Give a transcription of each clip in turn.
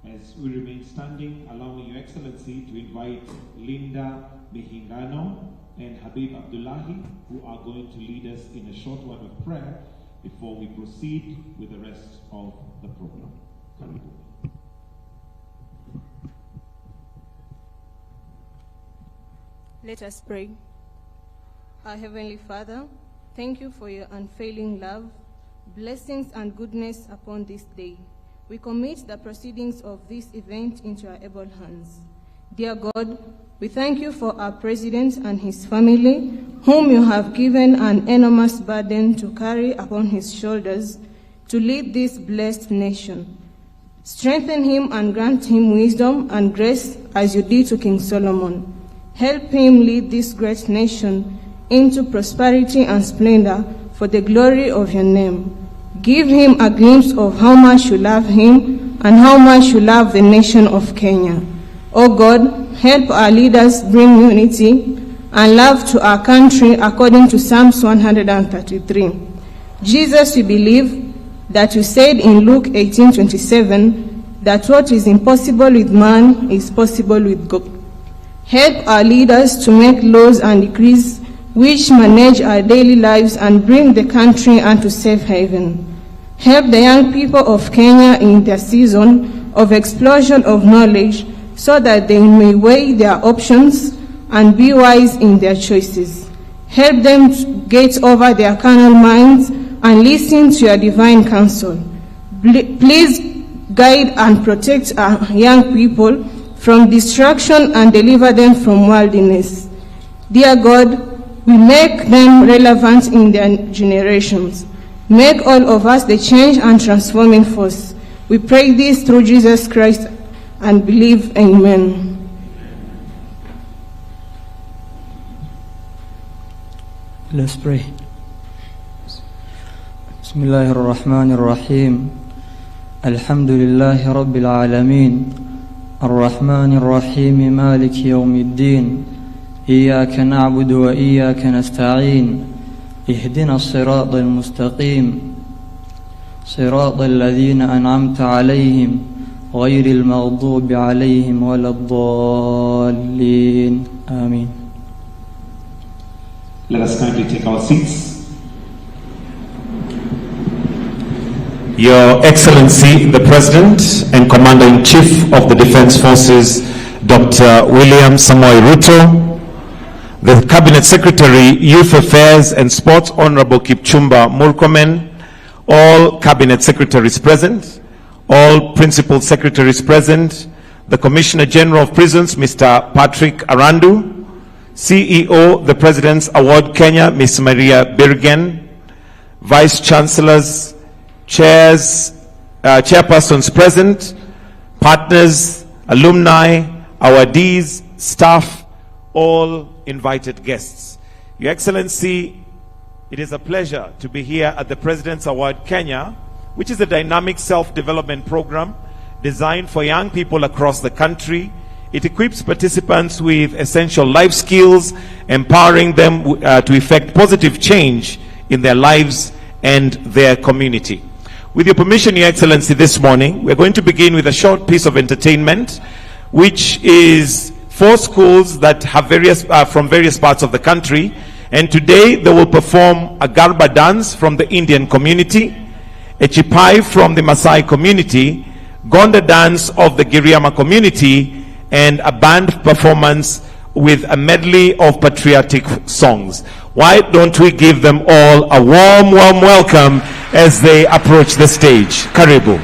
As we remain standing, allow me, Your Excellency, to invite Linda Mehingano and Habib Abdullahi, who are going to lead us in a short word of prayer before we proceed with the rest of the program. Karibu. Let us pray. Our Heavenly Father, thank you for your unfailing love, blessings and goodness upon this day. We commit the proceedings of this event into your able hands. Dear God, we thank you for our President and his family, whom you have given an enormous burden to carry upon his shoulders to lead this blessed nation. Strengthen him and grant him wisdom and grace as you did to King Solomon. Help him lead this great nation into prosperity and splendor for the glory of your name. Give him a glimpse of how much you love him and how much you love the nation of Kenya. O God, help our leaders bring unity and love to our country according to Psalms 133. Jesus, we believe that you said in Luke 18:27 that what is impossible with man is possible with God. Help our leaders to make laws and decrees which manage our daily lives and bring the country unto safe haven. Help the young people of Kenya in their season of explosion of knowledge so that they may weigh their options and be wise in their choices. Help them to get over their carnal minds and listen to your divine counsel. Please guide and protect our young people from distraction and deliver them from worldliness. Dear God, we make them relevant in their generations. Make all of us the change and transforming force. We pray this through Jesus Christ and believe, amen. Let's pray. Bismillahir Rahmanir Rahim. Alhamdulillahi Rabbil Alameen. الرحمن الرحيم مالك يوم الدين إياك نعبد وإياك نستعين اهدنا الصراط المستقيم صراط الذين أنعمت عليهم غير المغضوب عليهم ولا الضالين آمين. Let us kindly take our seats. Your Excellency, the President and Commander-in-Chief of the Defense Forces, Dr. William Samoei Ruto, the Cabinet Secretary, Youth Affairs and Sports, Honorable Kipchumba Murkomen, all Cabinet Secretaries present, all Principal Secretaries present, the Commissioner General of Prisons, Mr. Patrick Arandu, CEO, the President's Award Kenya, Ms. Maria Birgen, Vice Chancellors, chairpersons present, partners, alumni, awardees, staff, all invited guests. Your Excellency, it is a pleasure to be here at the President's Award Kenya, which is a dynamic self-development program designed for young people across the country. It equips participants with essential life skills, empowering them to effect positive change in their lives and their community. With your permission, Your Excellency, this morning, we're going to begin with a short piece of entertainment, which is 4 schools that have from various parts of the country. And today, they will perform a Garba dance from the Indian community, a Chipai from the Maasai community, Gonda dance of the Giriama community, and a band performance with a medley of patriotic songs. Why don't we give them all a warm, warm welcome as they approach the stage. Karibu.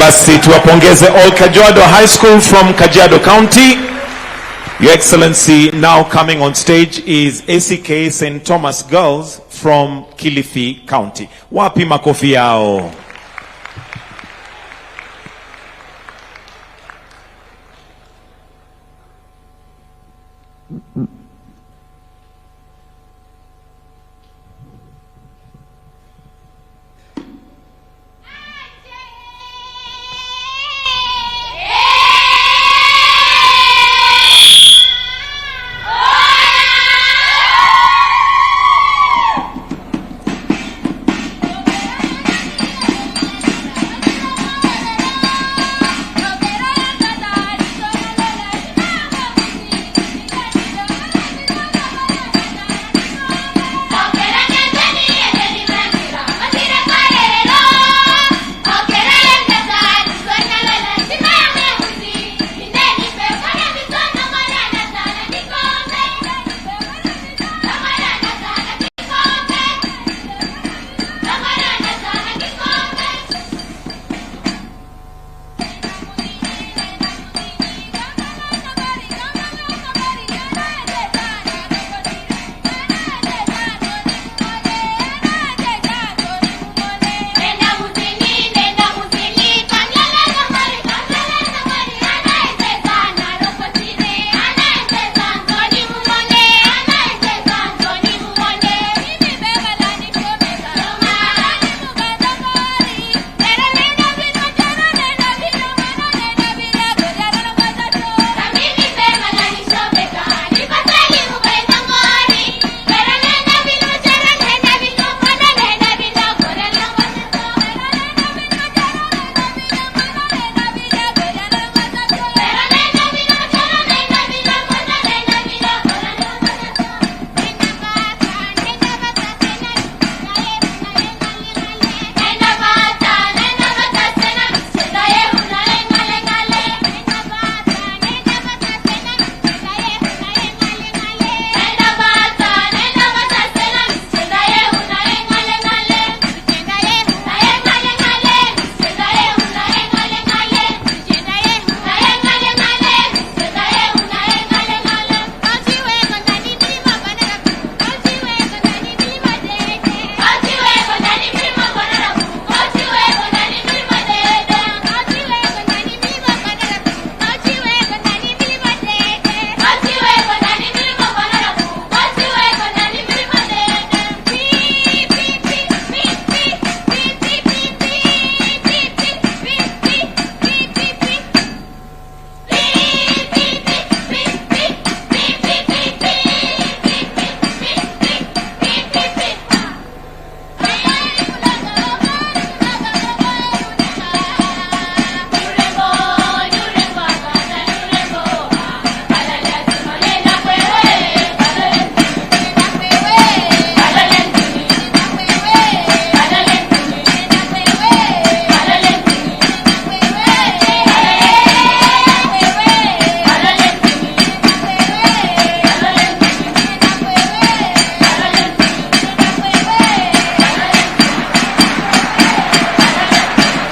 Basi tuwapongeze all Kajiado High School from Kajiado County. Your Excellency, now coming on stage is ACK St. Thomas Girls from Kilifi County. Wapi makofi yao?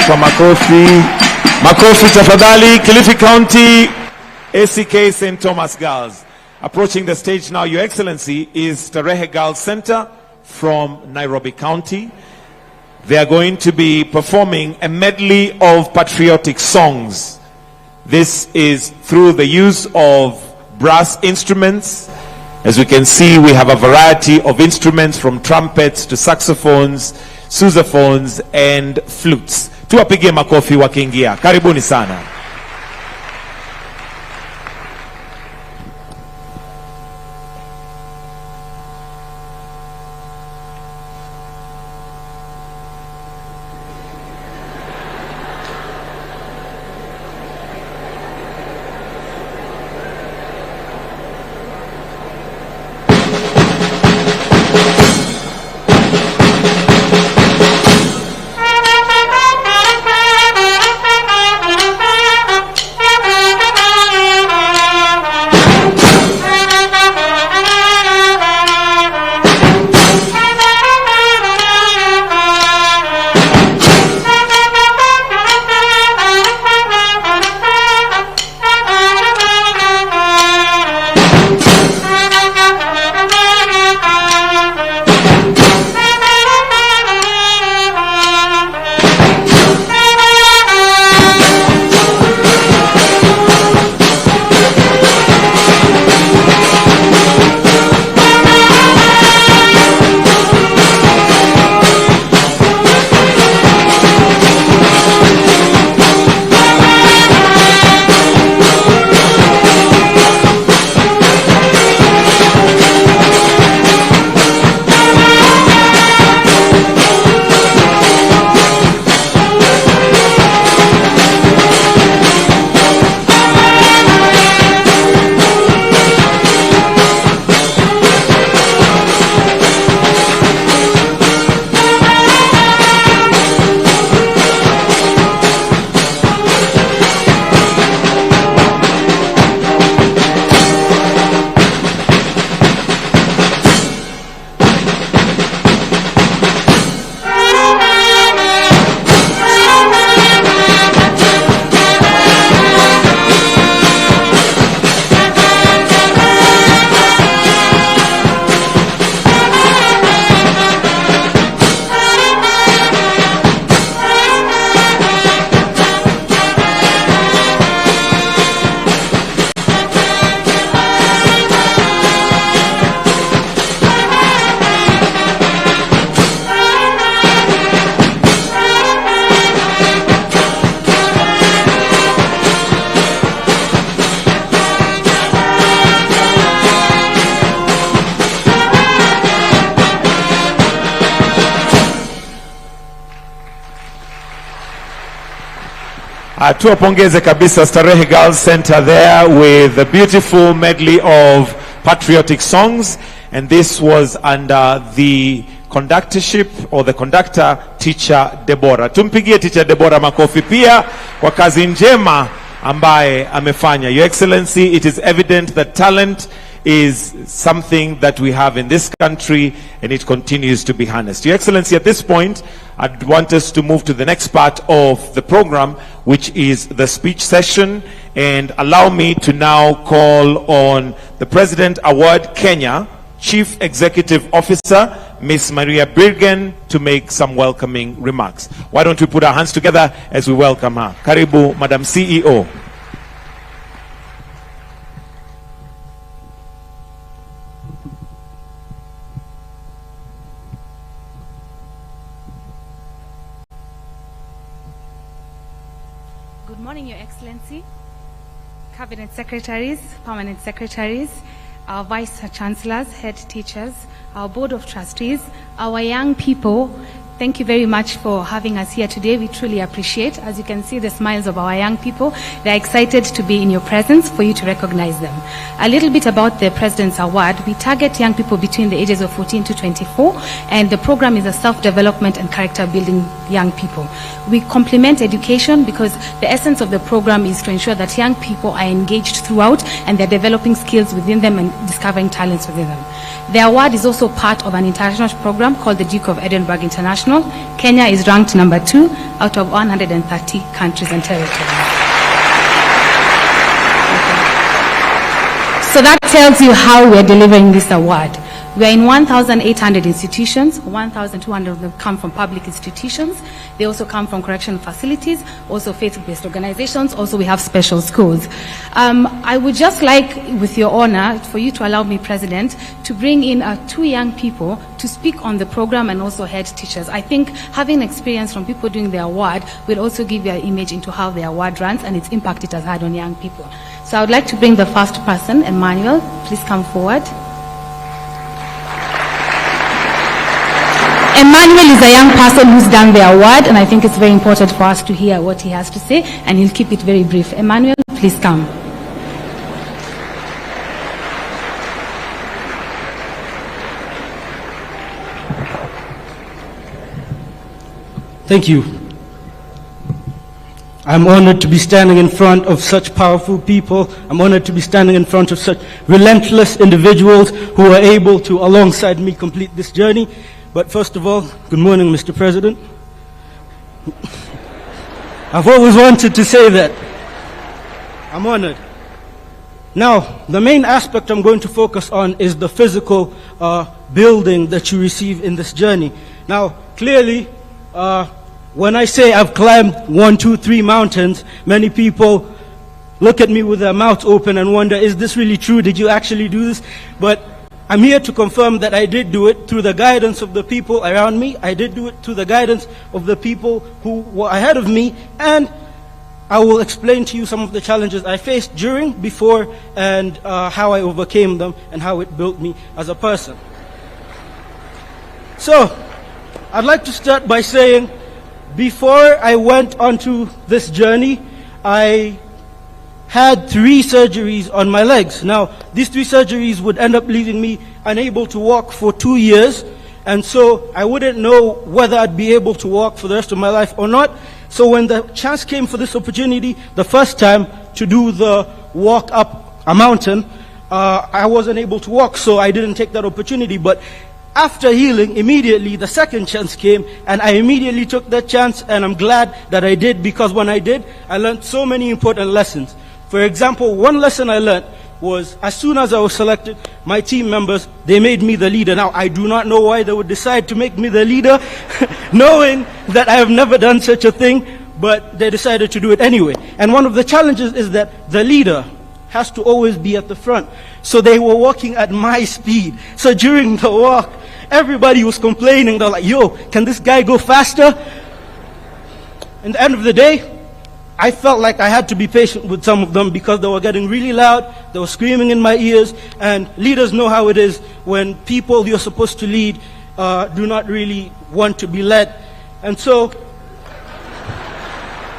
Kwa makofi tafadhali. Kilifi County ACK St. Thomas Girls. Approaching the stage now, Your Excellency, is Starehe Girls Center from Nairobi County. They are going to be performing a medley of patriotic songs. This is through the use of brass instruments. As we can see, we have a variety of instruments from trumpets to saxophones, sousaphones and flutes. Tuwapige makofi wakiingia. Karibuni sana. Tuwapongeze kabisa Starehe Girls Center there with a beautiful medley of patriotic songs, and this was under the conductorship or the conductor teacher Deborah. Tumpigie teacher Deborah makofi pia kwa kazi njema ambaye amefanya. Your Excellency, it is evident that talent is something that we have in this country, and it continues to be harnessed. Your Excellency, at this point, I'd want us to move to the next part of the program, which is the speech session, and allow me to now call on the President Award Kenya Chief Executive Officer, Miss Maria Birgen, to make some welcoming remarks. Why don't we put our hands together as we welcome her. Karibu, Madam CEO. Good morning, Your Excellency, Cabinet Secretaries, Permanent Secretaries, our Vice Chancellors, Head Teachers, our Board of Trustees, our young people. Thank you very much for having us here today. We truly appreciate. As you can see, the smiles of our young people. They're excited to be in your presence, for you to recognize them. A little bit about the President's Award. We target young people between the ages of 14 to 24, and the program is a self-development and character-building young people. We complement education because the essence of the program is to ensure that young people are engaged throughout and they're developing skills within them and discovering talents within them. The award is also part of an international program called the Duke of Edinburgh International. Kenya is ranked number 2 out of 130 countries and territories. So that tells you how we're delivering this award. We are in 1,800 institutions. 1,200 of them come from public institutions. They also come from correctional facilities, also faith-based organizations. Also, we have special schools. I would just like, with your honor, for you to allow me, President, to bring in 2 young people to speak on the program and also head teachers. I think having experience from people doing the award will also give you an image into how the award runs and its impact it has had on young people. So I would like to bring the first person, Emmanuel. Please come forward. Emmanuel is a young person who's done the award, and I think it's very important for us to hear what he has to say, and he'll keep it very brief. Emmanuel, please come. Thank you. I'm honored to be standing in front of such powerful people. I'm honored to be standing in front of such relentless individuals who are able to, alongside me, complete this journey. But first of all, good morning, Mr. President. I've always wanted to say that. I'm honored. Now, the main aspect I'm going to focus on is the physical building that you receive in this journey. Now, clearly, when I say I've climbed 1, 2, 3 mountains, many people look at me with their mouths open and wonder, is this really true? Did you actually do this? But I'm here to confirm that I did do it through the guidance of the people around me. I did do it through the guidance of the people who were ahead of me, and I will explain to you some of the challenges I faced during, before, and how I overcame them and how it built me as a person. So, I'd like to start by saying, before I went onto this journey, I had 3 surgeries on my legs. Now, these 3 surgeries would end up leaving me unable to walk for 2 years, and so I wouldn't know whether I'd be able to walk for the rest of my life or not. So when the chance came for this opportunity, the first time to do the walk up a mountain, I wasn't able to walk, so I didn't take that opportunity. But after healing, immediately the second chance came, and I immediately took that chance, and I'm glad that I did, because when I did, I learned so many important lessons. For example, one lesson I learned was, as soon as I was selected, my team members, they made me the leader. Now, I do not know why they would decide to make me the leader, knowing that I have never done such a thing, but they decided to do it anyway. And one of the challenges is that the leader has to always be at the front. So they were walking at my speed. So during the walk, everybody was complaining. They're like, yo, can this guy go faster? In the end of the day, I felt like I had to be patient with some of them because they were getting really loud, they were screaming in my ears, and leaders know how it is when people you're supposed to lead do not really want to be led. And so,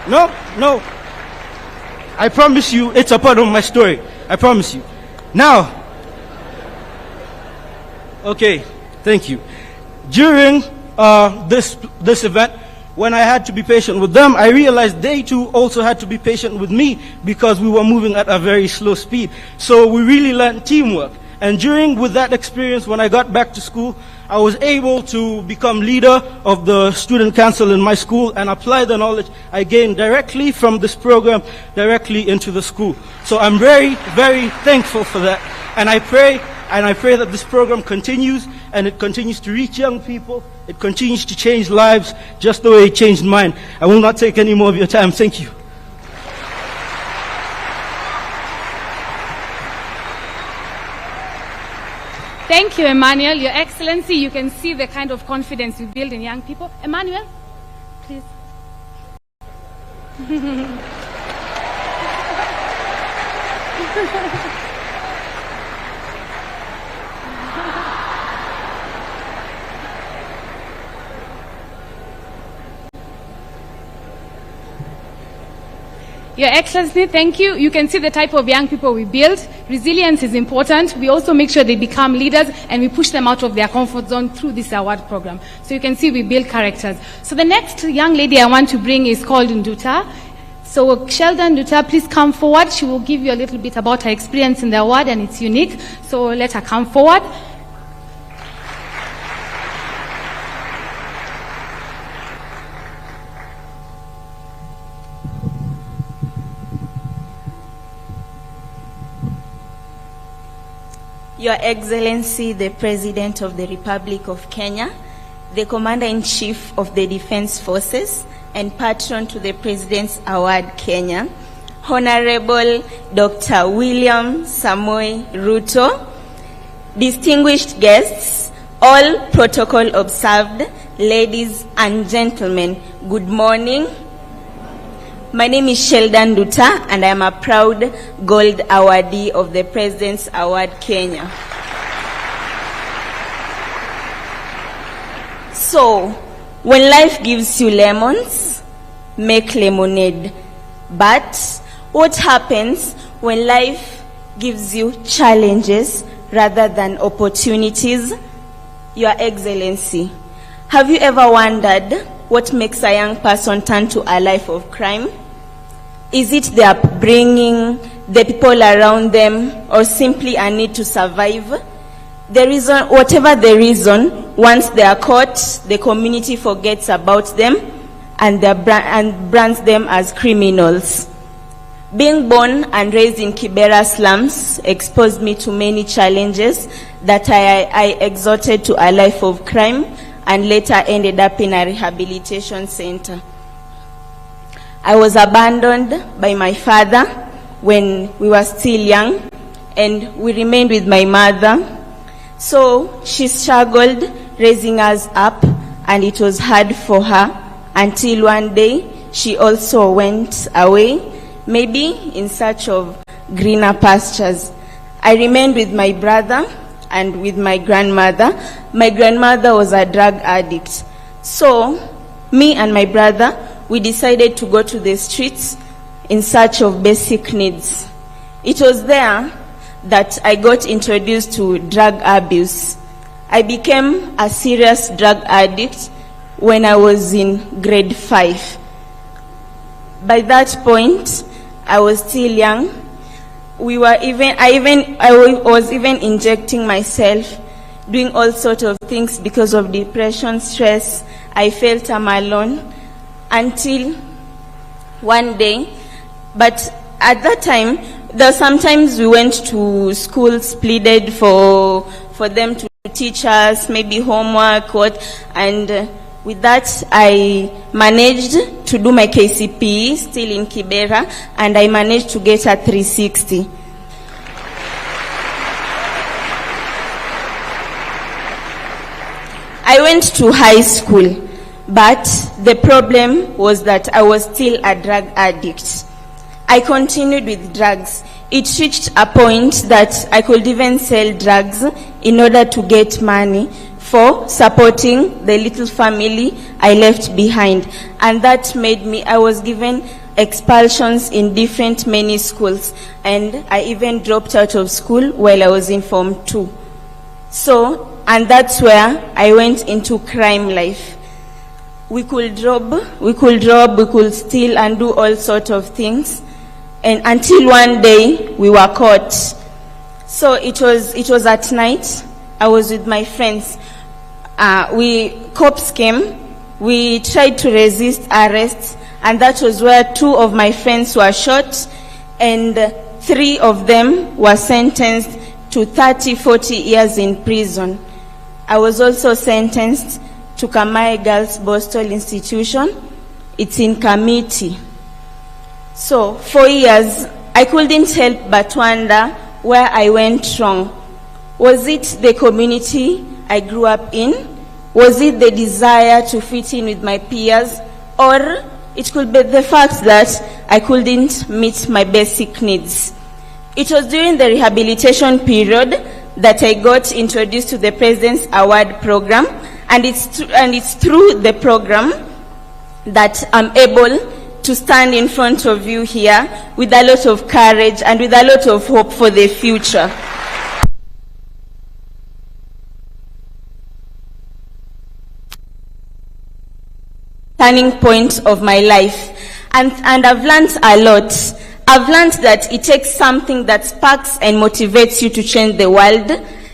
no, I promise you, it's a part of my story. I promise you. Now, okay, thank you. During this event, when I had to be patient with them, I realized they too also had to be patient with me because we were moving at a very slow speed. So we really learned teamwork. And with that experience, when I got back to school, I was able to become leader of the student council in my school and apply the knowledge I gained directly from this program directly into the school. So I'm very, very thankful for that. And I pray that this program continues, and it continues to reach young people. It continues to change lives just the way it changed mine. I will not take any more of your time. Thank you. Thank you, Emmanuel. Your Excellency, you can see the kind of confidence you build in young people. Emmanuel, please. Your Excellency, thank you. You can see the type of young people we build. Resilience is important. We also make sure they become leaders, and we push them out of their comfort zone through this award program. So you can see we build characters. So the next young lady I want to bring is called Nduta. So Sheldon Nduta, please come forward. She will give you a little bit about her experience in the award, and it's unique. So let her come forward. Your Excellency, the President of the Republic of Kenya, the Commander-in-Chief of the Defense Forces, and patron to the President's Award Kenya, Honorable Dr. William Samoei Ruto, distinguished guests, all protocol observed, ladies and gentlemen, good morning. My name is Sheldon Nduta, and I am a proud gold awardee of the President's Award Kenya. So, when life gives you lemons, make lemonade. But what happens when life gives you challenges rather than opportunities? Your Excellency, have you ever wondered what makes a young person turn to a life of crime? Is it their upbringing, the people around them, or simply a need to survive? The reason, whatever the reason, once they are caught, the community forgets about them and brands them as criminals. Being born and raised in Kibera slums exposed me to many challenges that I exhorted to a life of crime and later ended up in a rehabilitation center. I was abandoned by my father when we were still young, and we remained with my mother. So she struggled raising us up, and it was hard for her until one day she also went away, maybe in search of greener pastures. I remained with my brother and with my grandmother. My grandmother was a drug addict. So me and my brother, we decided to go to the streets in search of basic needs. It was there that I got introduced to drug abuse. I became a serious drug addict when I was in grade 5. By that point, I was still young. I was even injecting myself, doing all sorts of things because of depression, stress. I felt I'm alone. Until one day, but at that time, sometimes we went to schools, pleaded for them to teach us, maybe homework, and with that, I managed to do my KCPE, still in Kibera, and I managed to get a 360. I went to high school. But the problem was that I was still a drug addict. I continued with drugs. It reached a point that I could even sell drugs in order to get money for supporting the little family I left behind. And that made me, I was given expulsions in different many schools, and I even dropped out of school while I was in Form 2. So, and that's where I went into crime life. We could rob, we could steal and do all sorts of things, and until one day we were caught. So it was at night. I was with my friends. Cops came. We tried to resist arrest, and that was where 2 of my friends were shot, and 3 of them were sentenced to 30-40 years in prison. I was also sentenced to Kamai Girls Boston Institution. It's in Kamiti. So 4 years, I couldn't help but wonder where I went wrong. Was it the community I grew up in? Was it the desire to fit in with my peers? Or it could be the fact that I couldn't meet my basic needs. It was during the rehabilitation period that I got introduced to the President's Award program, and it's through the program that I'm able to stand in front of you here with a lot of courage and with a lot of hope for the future. Turning point of my life, and I've learned a lot. I've learned that it takes something that sparks and motivates you to change the world,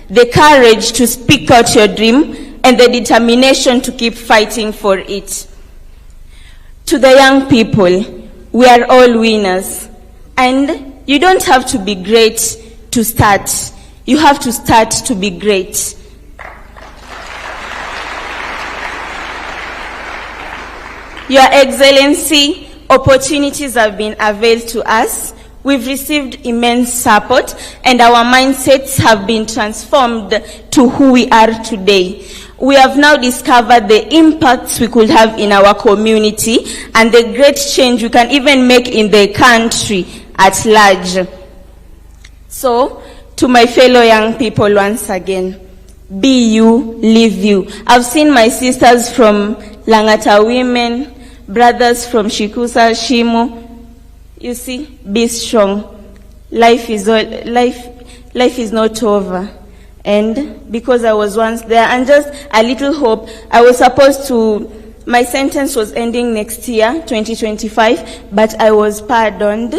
the courage to speak out your dream, and the determination to keep fighting for it. To the young people, we are all winners, and you don't have to be great to start. You have to start to be great. Your Excellency, opportunities have been availed to us. We've received immense support, and our mindsets have been transformed to who we are today. We have now discovered the impacts we could have in our community and the great change we can even make in the country at large. So, to my fellow young people once again, be you, live you. I've seen my sisters from Langata Women, brothers from Shikusa, Shimo. You see, be strong. Life is not over. And because I was once there, and just a little hope, I was supposed to, my sentence was ending next year, 2025, but I was pardoned.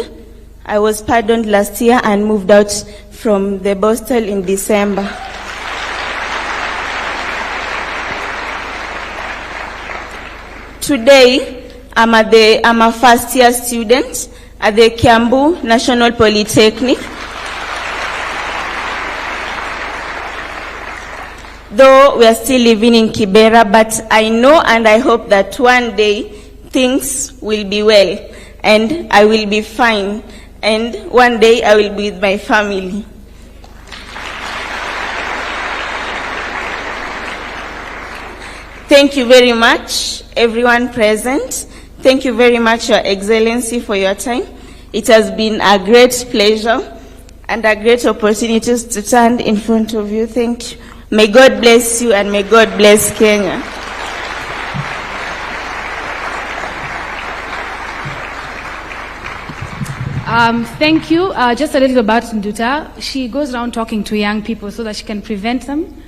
I was pardoned last year and moved out from the Boston in December. Today, I'm a first-year student at the Kiambu National Polytechnic. Though we are still living in Kibera, but I know and I hope that one day things will be well and I will be fine, and one day I will be with my family. Thank you very much, everyone present. Thank you very much, Your Excellency, for your time. It has been a great pleasure and a great opportunity to stand in front of you. Thank you. May God bless you and may God bless Kenya. Thank you. Just a little about Nduta. She goes around talking to young people so that she can prevent them.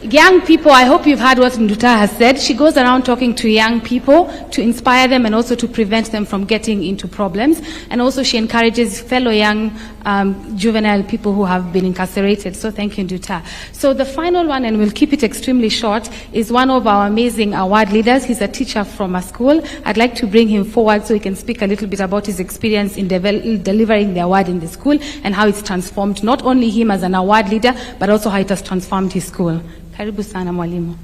Young people, I hope you've heard what Nduta has said. She goes around talking to young people to inspire them and also to prevent them from getting into problems. And also she encourages fellow young juvenile people who have been incarcerated. So thank you, Nduta. So the final one, and we'll keep it extremely short, is one of our amazing award leaders. He's a teacher from a school. I'd like to bring him forward so he can speak a little bit about his experience in delivering the award in the school and how it's transformed not only him as an award leader, but also how it has transformed his school. Karibu sana mwalimu.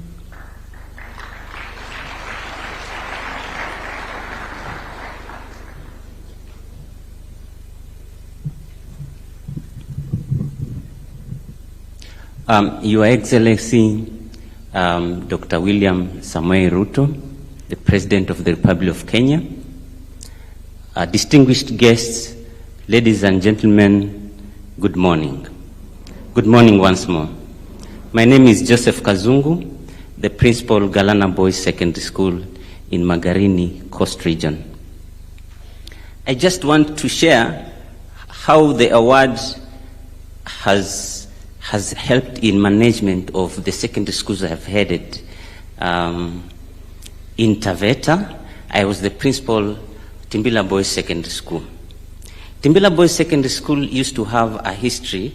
Your Excellency, Dr. William Samoei Ruto, the President of the Republic of Kenya, distinguished guests, Ladies and gentlemen, good morning. Good morning once more. My name is Joseph Kazungu, the principal Galana Boys Secondary School in Magarini Coast Region. I just want to share how the award has helped in management of the secondary schools I have headed. In Taveta, I was the principal Timbila Boys Secondary School. Timbila Boys Secondary School used to have a history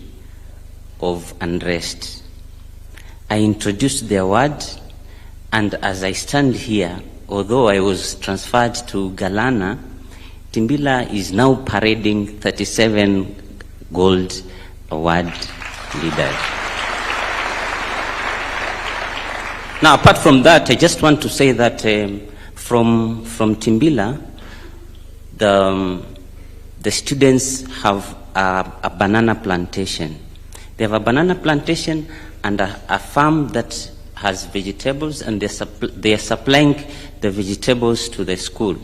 of unrest. I introduced the award, and as I stand here, although I was transferred to Galana, Timbila is now parading 37 gold award leaders. Now, apart from that, I just want to say that from Timbila, the students have a banana plantation. They have a banana plantation and a farm that has vegetables, and they are supplying the vegetables to the school.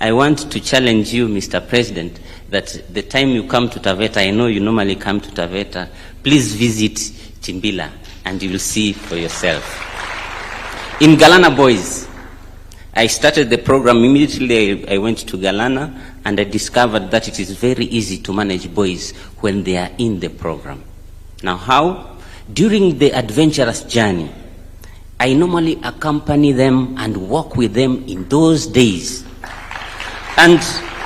I want to challenge you, Mr. President, that the time you come to Taveta, I know you normally come to Taveta, please visit Timbila and you will see for yourself. In Galana Boys, I started the program immediately. I went to Galana and I discovered that it is very easy to manage boys when they are in the program. Now how? During the adventurous journey, I normally accompany them and walk with them in those days. And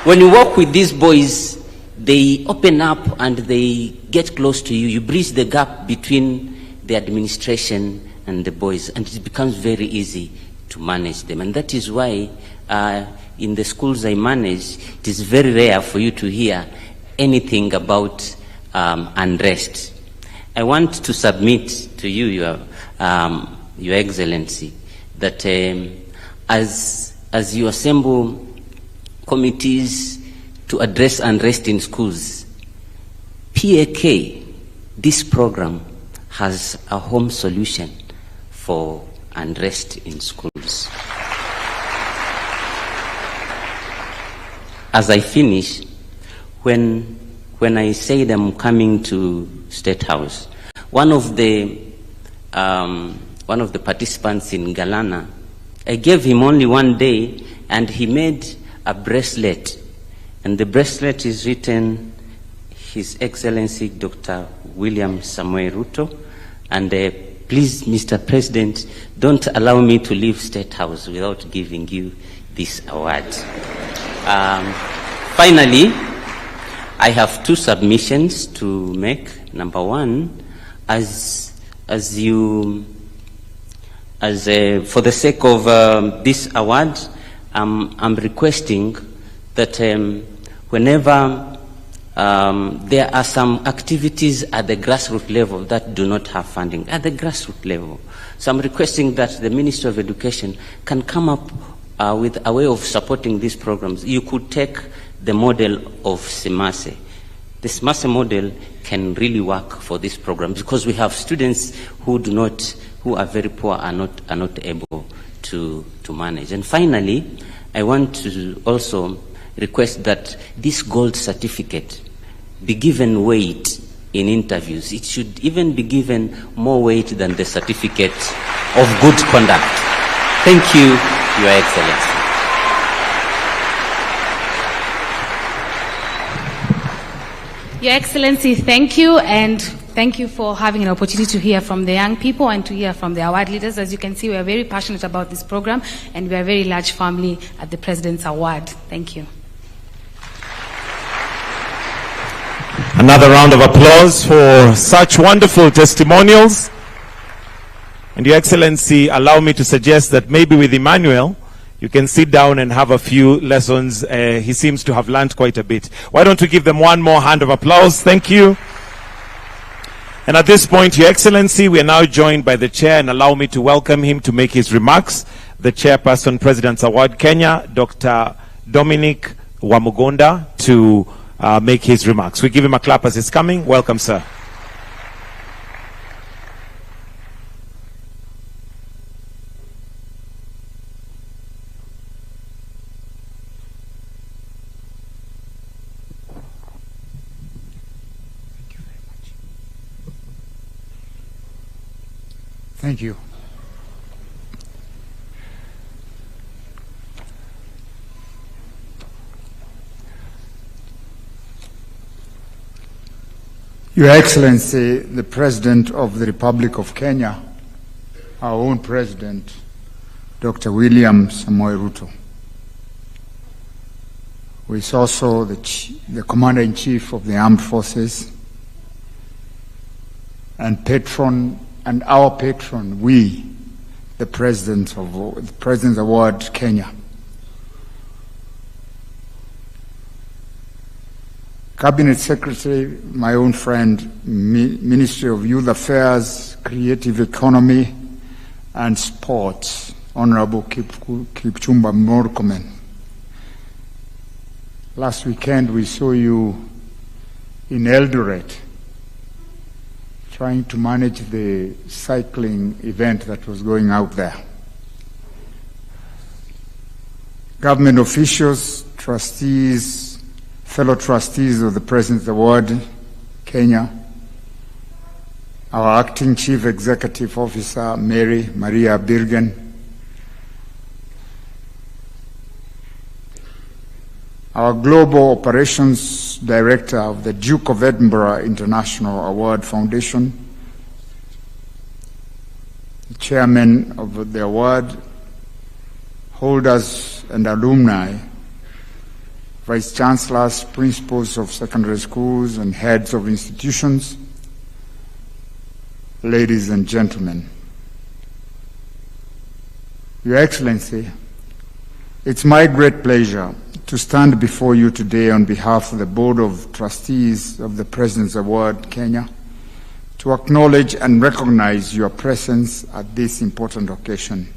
when you walk with these boys, they open up and they get close to you. You bridge the gap between the administration and the boys, and it becomes very easy to manage them. And that is why in the schools I manage, it is very rare for you to hear anything about unrest. I want to submit to you, Your Excellency, that as you assemble committees to address unrest in schools, PAK, this program, has a home solution for unrest in schools. As I finish, when I said I'm coming to State House, one of the participants in Galana, I gave him only one day, and he made a bracelet, and the bracelet is written His Excellency Dr. William Samoei Ruto, and please, Mr. President, don't allow me to leave State House without giving you this award. Finally, I have two submissions to make. Number one, for the sake of this award, I'm requesting that whenever there are some activities at the grassroots level that do not have funding, at the grassroots level. So I'm requesting that the Ministry of Education can come up with a way of supporting these programs. You could take the model of Simase. The Simase model can really work for this program because we have students who are very poor, are not able to manage. And finally, I want to also request that this gold certificate be given weight in interviews. It should even be given more weight than the certificate of good conduct. Thank you, Your Excellency. Your Excellency, thank you, and thank you for having an opportunity to hear from the young people and to hear from the award leaders. As you can see, we are very passionate about this program, and we are a very large family at the President's Award. Thank you. Another round of applause for such wonderful testimonials. And Your Excellency, allow me to suggest that maybe with Emmanuel, you can sit down and have a few lessons. He seems to have learned quite a bit. Why don't we give them one more hand of applause? Thank you. And at this point, Your Excellency, we are now joined by the Chair, and allow me to welcome him to make his remarks. The Chairperson, President's Award Kenya, Dr. Dominic Wamugonda, to make his remarks. We give him a clap as he's coming. Welcome, sir. Thank you. Your Excellency, the President of the Republic of Kenya, our own President, Dr. William Samoei Ruto, who is also the Commander-in-Chief of the Armed Forces and patron, and our patron, we, the President's Award, Kenya. Cabinet Secretary, my own friend, Ministry of Youth Affairs, Creative Economy, and Sports, Honorable Kipchumba Murkomen. Last weekend we saw you in Eldoret trying to manage the cycling event that was going out there. Government officials, trustees, fellow trustees of the President's Award, Kenya, our acting Chief Executive Officer, Mary Maria Birgen, our Global Operations Director of the Duke of Edinburgh International Award Foundation, the Chairman of the award, holders and alumni, Vice Chancellors, Principals of secondary schools, and heads of institutions, ladies and gentlemen. Your Excellency, it's my great pleasure to stand before you today on behalf of the Board of Trustees of the President's Award, Kenya, to acknowledge and recognize your presence at this important occasion.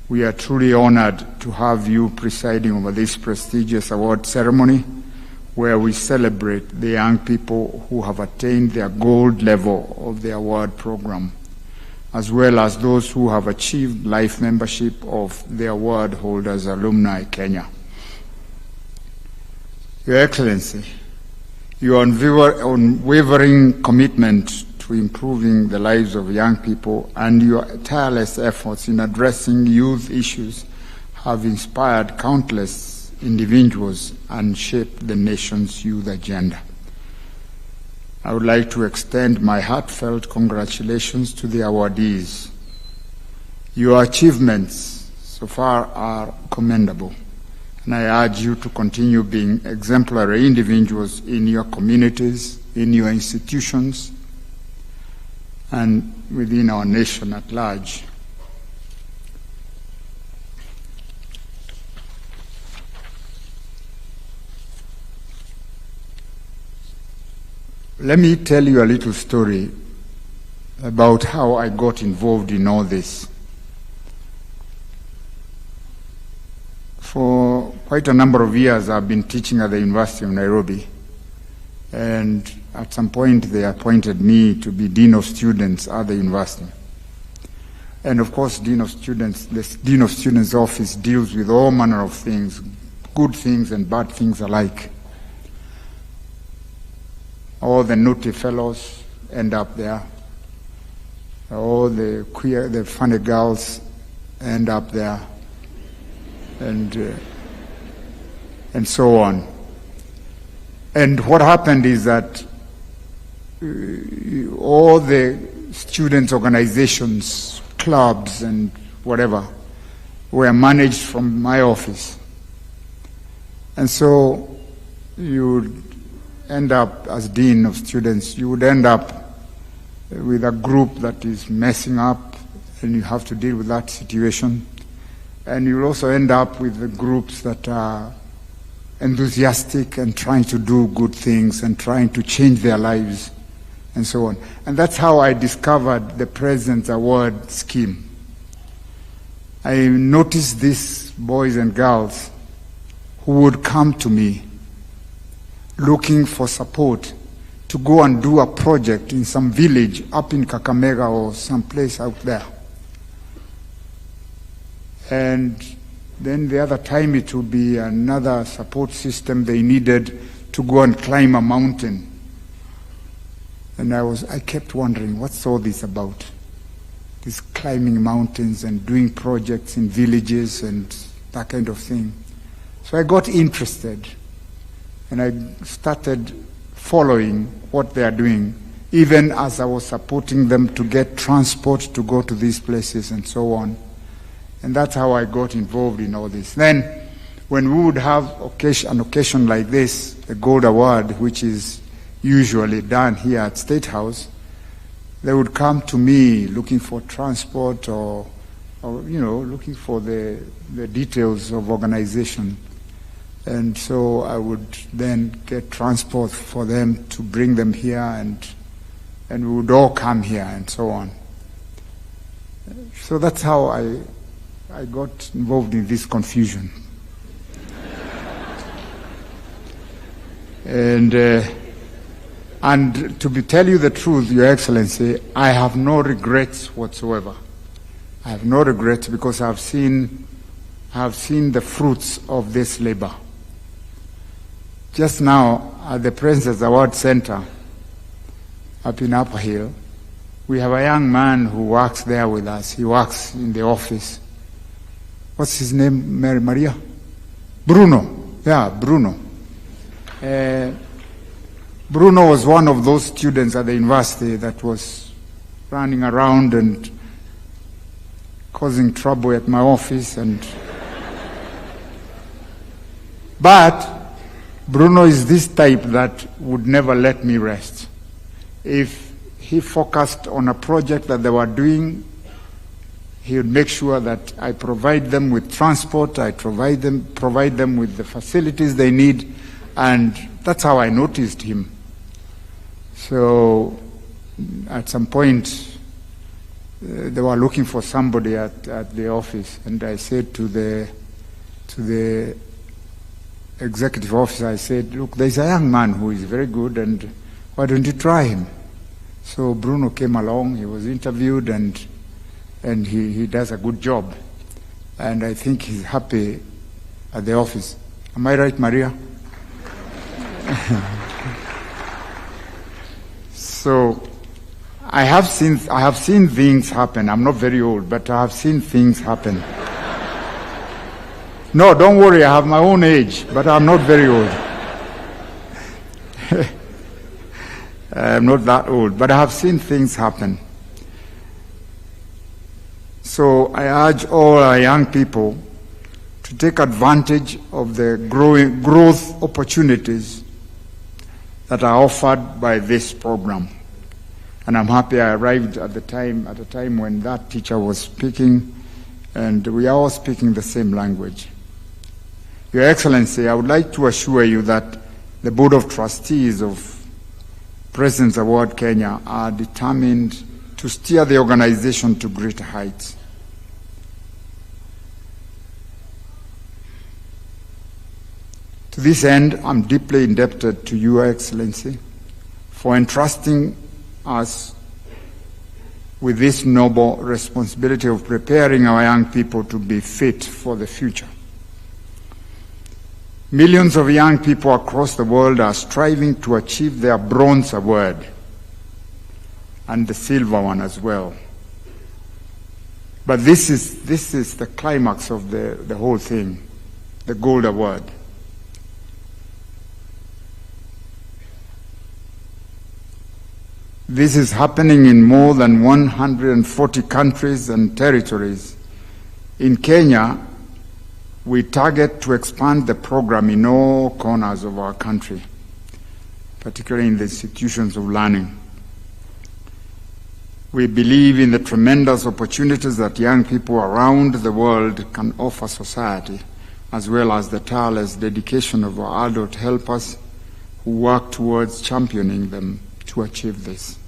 We are truly honored to have you presiding over this prestigious award ceremony, where we celebrate the young people who have attained their gold level of the award program, as well as those who have achieved life membership of the award holders Alumni Kenya. Your Excellency, your unwavering commitment to improving the lives of young people and your tireless efforts in addressing youth issues have inspired countless individuals and shaped the nation's youth agenda. I would like to extend my heartfelt congratulations to the awardees. Your achievements so far are commendable, and I urge you to continue being exemplary individuals in your communities, in your institutions, and within our nation at large. Let me tell you a little story about how I got involved in all this. For quite a number of years, I've been teaching at the University of Nairobi, and at some point they appointed me to be Dean of Students at the university. And of course, the Dean of Students' office deals with all manner of things, good things and bad things alike. All the naughty fellows end up there. All the queer, the funny girls end up there, and so on. And what happened is that all the students' organizations, clubs, and whatever were managed from my office. And so you would end up, as Dean of Students, you would end up with a group that is messing up, and you have to deal with that situation. And you will also end up with the groups that are enthusiastic and trying to do good things and trying to change their lives and so on. And that's how I discovered the President's Award scheme. I noticed these boys and girls who would come to me looking for support to go and do a project in some village up in Kakamega or someplace out there. And then the other time it would be another support system they needed to go and climb a mountain. And I kept wondering, what's all this about? this climbing mountains and doing projects in villages and that kind of thing. So I got interested, and I started following what they are doing, even as I was supporting them to get transport to go to these places and so on. And that's how I got involved in all this. Then, when we would have an occasion like this, the Gold Award, which is usually done here at State House, they would come to me looking for transport or looking for the details of organization. And so I would then get transport for them to bring them here, and we would all come here and so on. So that's how I got involved in this confusion. And to tell you the truth, Your Excellency, I have no regrets whatsoever. I have no regrets because I have seen the fruits of this labor. Just now, at the Presides Award Center up in Upper Hill, we have a young man who works there with us. He works in the office. What's his name, Maria? Bruno. Yeah, Bruno. Bruno was one of those students at the university that was running around and causing trouble at my office. But Bruno is this type that would never let me rest. If he focused on a project that they were doing, he would make sure that I provide them with transport, I provide them with the facilities they need, and that's how I noticed him. So at some point, they were looking for somebody at the office, and I said to the executive officer, I said, look, there's a young man who is very good, and why don't you try him? So Bruno came along, he was interviewed, and he does a good job. And I think he's happy at the office. Am I right, Maria? So I have seen things happen. I'm not very old, but I have seen things happen. No, don't worry, I have my own age, but I'm not very old. I'm not that old, but I have seen things happen. So I urge all our young people to take advantage of the growth opportunities that are offered by this program. And I'm happy I arrived at a time when that teacher was speaking, and we are all speaking the same language. Your Excellency, I would like to assure you that the Board of Trustees of President's Award Kenya are determined to steer the organization to greater heights. To this end, I'm deeply indebted to Your Excellency for entrusting us with this noble responsibility of preparing our young people to be fit for the future. Millions of young people across the world are striving to achieve their bronze award and the silver one as well. But this is the climax of the whole thing, the gold award. This is happening in more than 140 countries and territories. In Kenya, we target to expand the program in all corners of our country, particularly in the institutions of learning. We believe in the tremendous opportunities that young people around the world can offer society, as well as the tireless dedication of our adult helpers who work towards championing them to achieve this.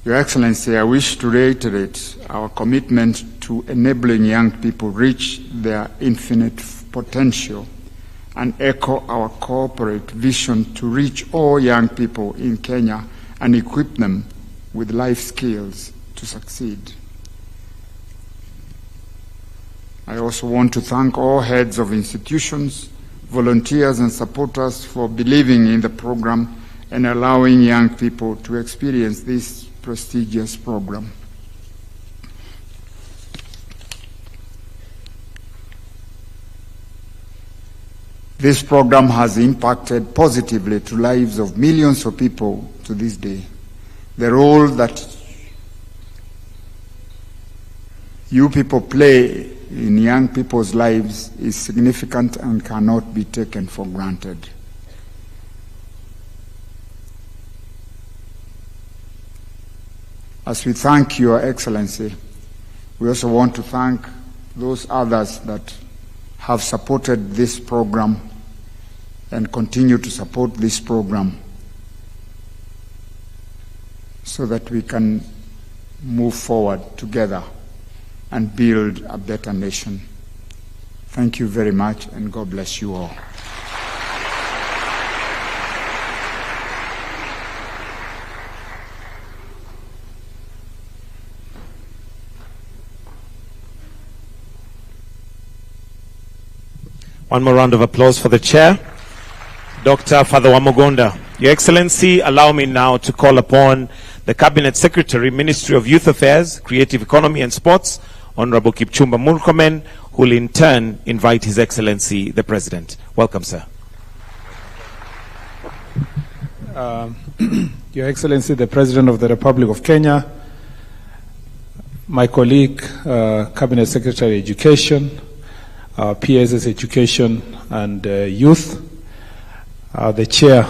Your Excellency, I wish to reiterate our commitment to enabling young people reach their infinite potential and echo our corporate vision to reach all young people in Kenya and equip them with life skills to succeed. I also want to thank all heads of institutions, volunteers and supporters for believing in the program and allowing young people to experience this prestigious program. This program has impacted positively to lives of millions of people to this day. The role that you people play in young people's lives is significant and cannot be taken for granted. As we thank Your Excellency, we also want to thank those others that have supported this program and continue to support this program so that we can move forward together and build a better nation. Thank you very much, and God bless you all. One more round of applause for the chair, Dr. Father Wamugonda. Your Excellency, allow me now to call upon the Cabinet Secretary, Ministry of Youth Affairs, Creative Economy and Sports, Honorable Kipchumba Murkomen, who will in turn invite His Excellency, the President. Welcome, sir. Your Excellency, the President of the Republic of Kenya, my colleague, Cabinet Secretary Education, PSS Education and Youth, the Chair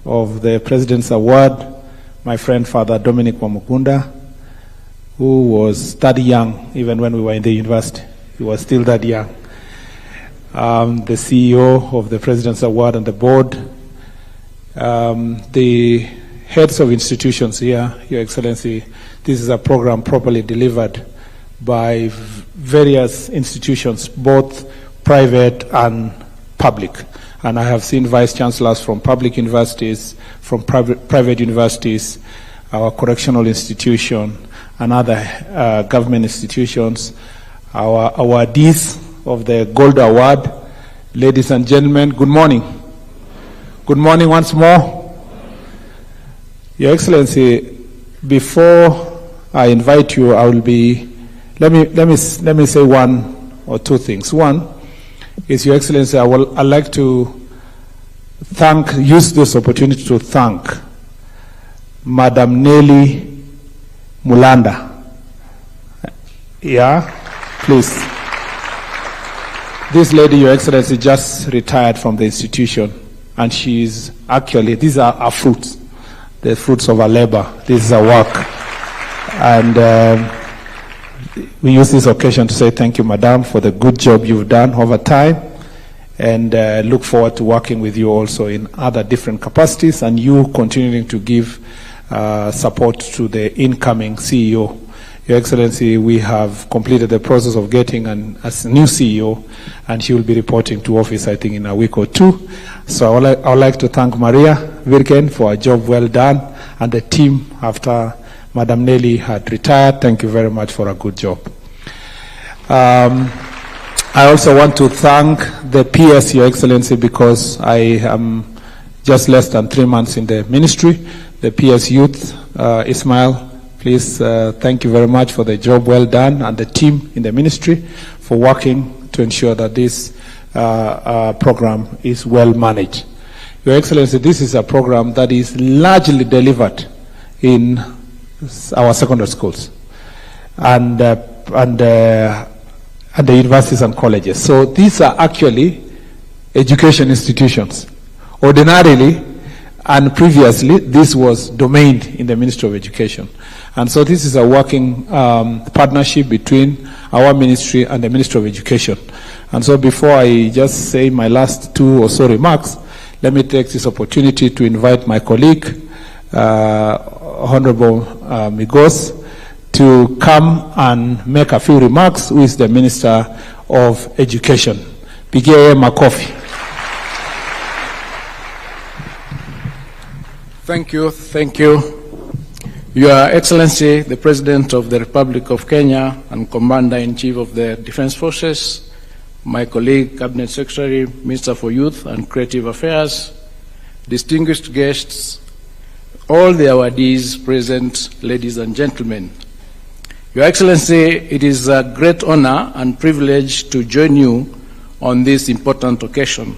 of the President's Award, my friend Father Dominic Wamukunda, who was that young even when we were in the university. He was still that young. The CEO of the President's Award and the board, the heads of institutions here, Your Excellency, this is a program properly delivered by various institutions, both private and public. And I have seen vice chancellors from public universities, from private universities, our correctional institution, and other government institutions, our awardees of the Gold Award. Ladies and gentlemen, good morning. Good morning once more. Your Excellency, before I invite you, I will be, let me say one or two things. One is, Your Excellency, I'd like to use this opportunity to thank Madam Nelly Mulanda. Yeah, please. This lady, Your Excellency, just retired from the institution, and she's actually, these are our fruits, the fruits of our labor. This is our work. And we use this occasion to say thank you, Madam, for the good job you've done over time, and look forward to working with you also in other different capacities, and you continuing to give support to the incoming CEO. Your Excellency, we have completed the process of getting a new CEO, and she will be reporting to office, I think, in a week or two. So I would like to thank Maria Virgen for a job well done, and the team after Madam Nelly had retired. Thank you very much for a good job. I also want to thank the PS, Your Excellency, because I am just less than 3 months in the ministry. The PS Youth, Ismail, please, thank you very much for the job well done, and the team in the ministry for working to ensure that this program is well managed. Your Excellency, this is a program that is largely delivered in our secondary schools and the universities and colleges. So these are actually education institutions. Ordinarily and previously, this was domained in the Ministry of Education. And so this is a working partnership between our ministry and the Ministry of Education. And so before I just say my last two or so remarks, let me take this opportunity to invite my colleague, Honorable Migos, to come and make a few remarks, who is the Minister of Education. Pigie makofi. Thank you. Your Excellency, the President of the Republic of Kenya and Commander-in-Chief of the Defense Forces, my colleague, Cabinet Secretary, Minister for Youth and Creative Affairs, distinguished guests, all the awardees present, ladies and gentlemen. Your Excellency, it is a great honor and privilege to join you on this important occasion.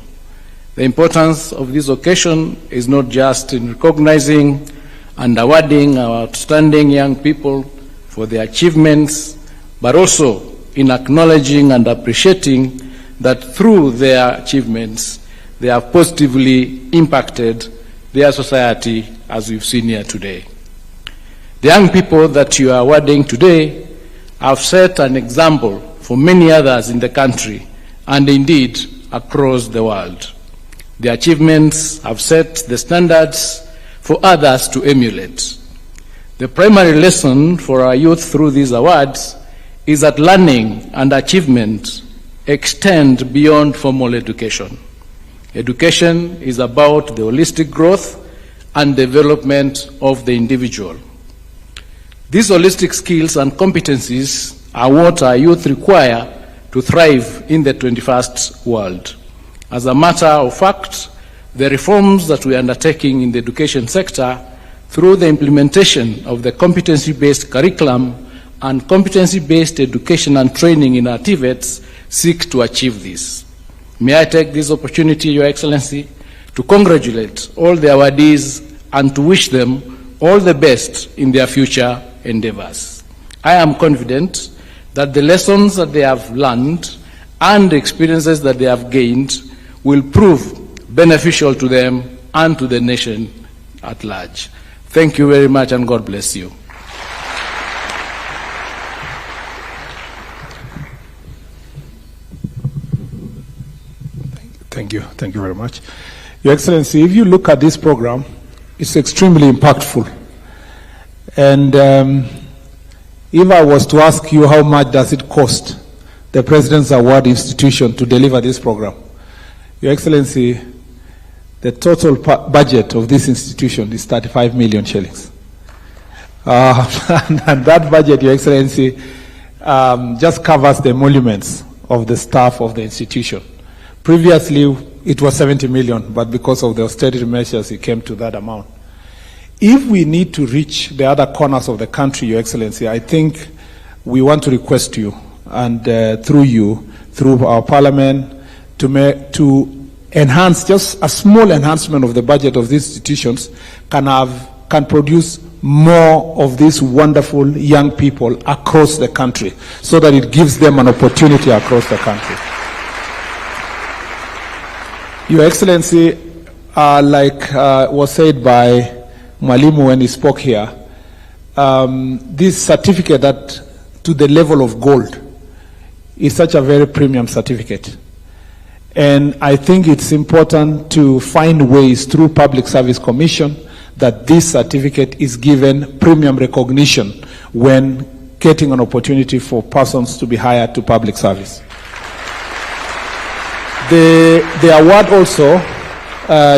The importance of this occasion is not just in recognizing and awarding our outstanding young people for their achievements, but also in acknowledging and appreciating that through their achievements, they have positively impacted their society, as we've seen here today. The young people that you are awarding today have set an example for many others in the country and indeed across the world. Their achievements have set the standards for others to emulate. The primary lesson for our youth through these awards is that learning and achievement extend beyond formal education. Education is about the holistic growth and development of the individual. These holistic skills and competencies are what our youth require to thrive in the 21st world. As a matter of fact, the reforms that we are undertaking in the education sector through the implementation of the competency-based curriculum and competency-based education and training in our TVETs seek to achieve this. May I take this opportunity, Your Excellency, to congratulate all the awardees and to wish them all the best in their future endeavors. I am confident that the lessons that they have learned and the experiences that they have gained will prove beneficial to them and to the nation at large. Thank you very much, and God bless you. Thank you. Thank you very much. Your Excellency, if you look at this program, it's extremely impactful. And if I was to ask you how much does it cost the President's Award institution to deliver this program, Your Excellency, the total budget of this institution is 35 million shillings. And that budget, Your Excellency, just covers the emoluments of the staff of the institution. Previously, it was 70 million, but because of the austerity measures, it came to that amount. If we need to reach the other corners of the country, Your Excellency, I think we want to request you, and through our parliament, to enhance, just a small enhancement of the budget of these institutions can produce more of these wonderful young people across the country, so that it gives them an opportunity across the country. Your Excellency, like was said by Mwalimu when he spoke here, this certificate that to the level of gold is such a very premium certificate. And I think it's important to find ways through Public Service Commission that this certificate is given premium recognition when getting an opportunity for persons to be hired to public service. The award also,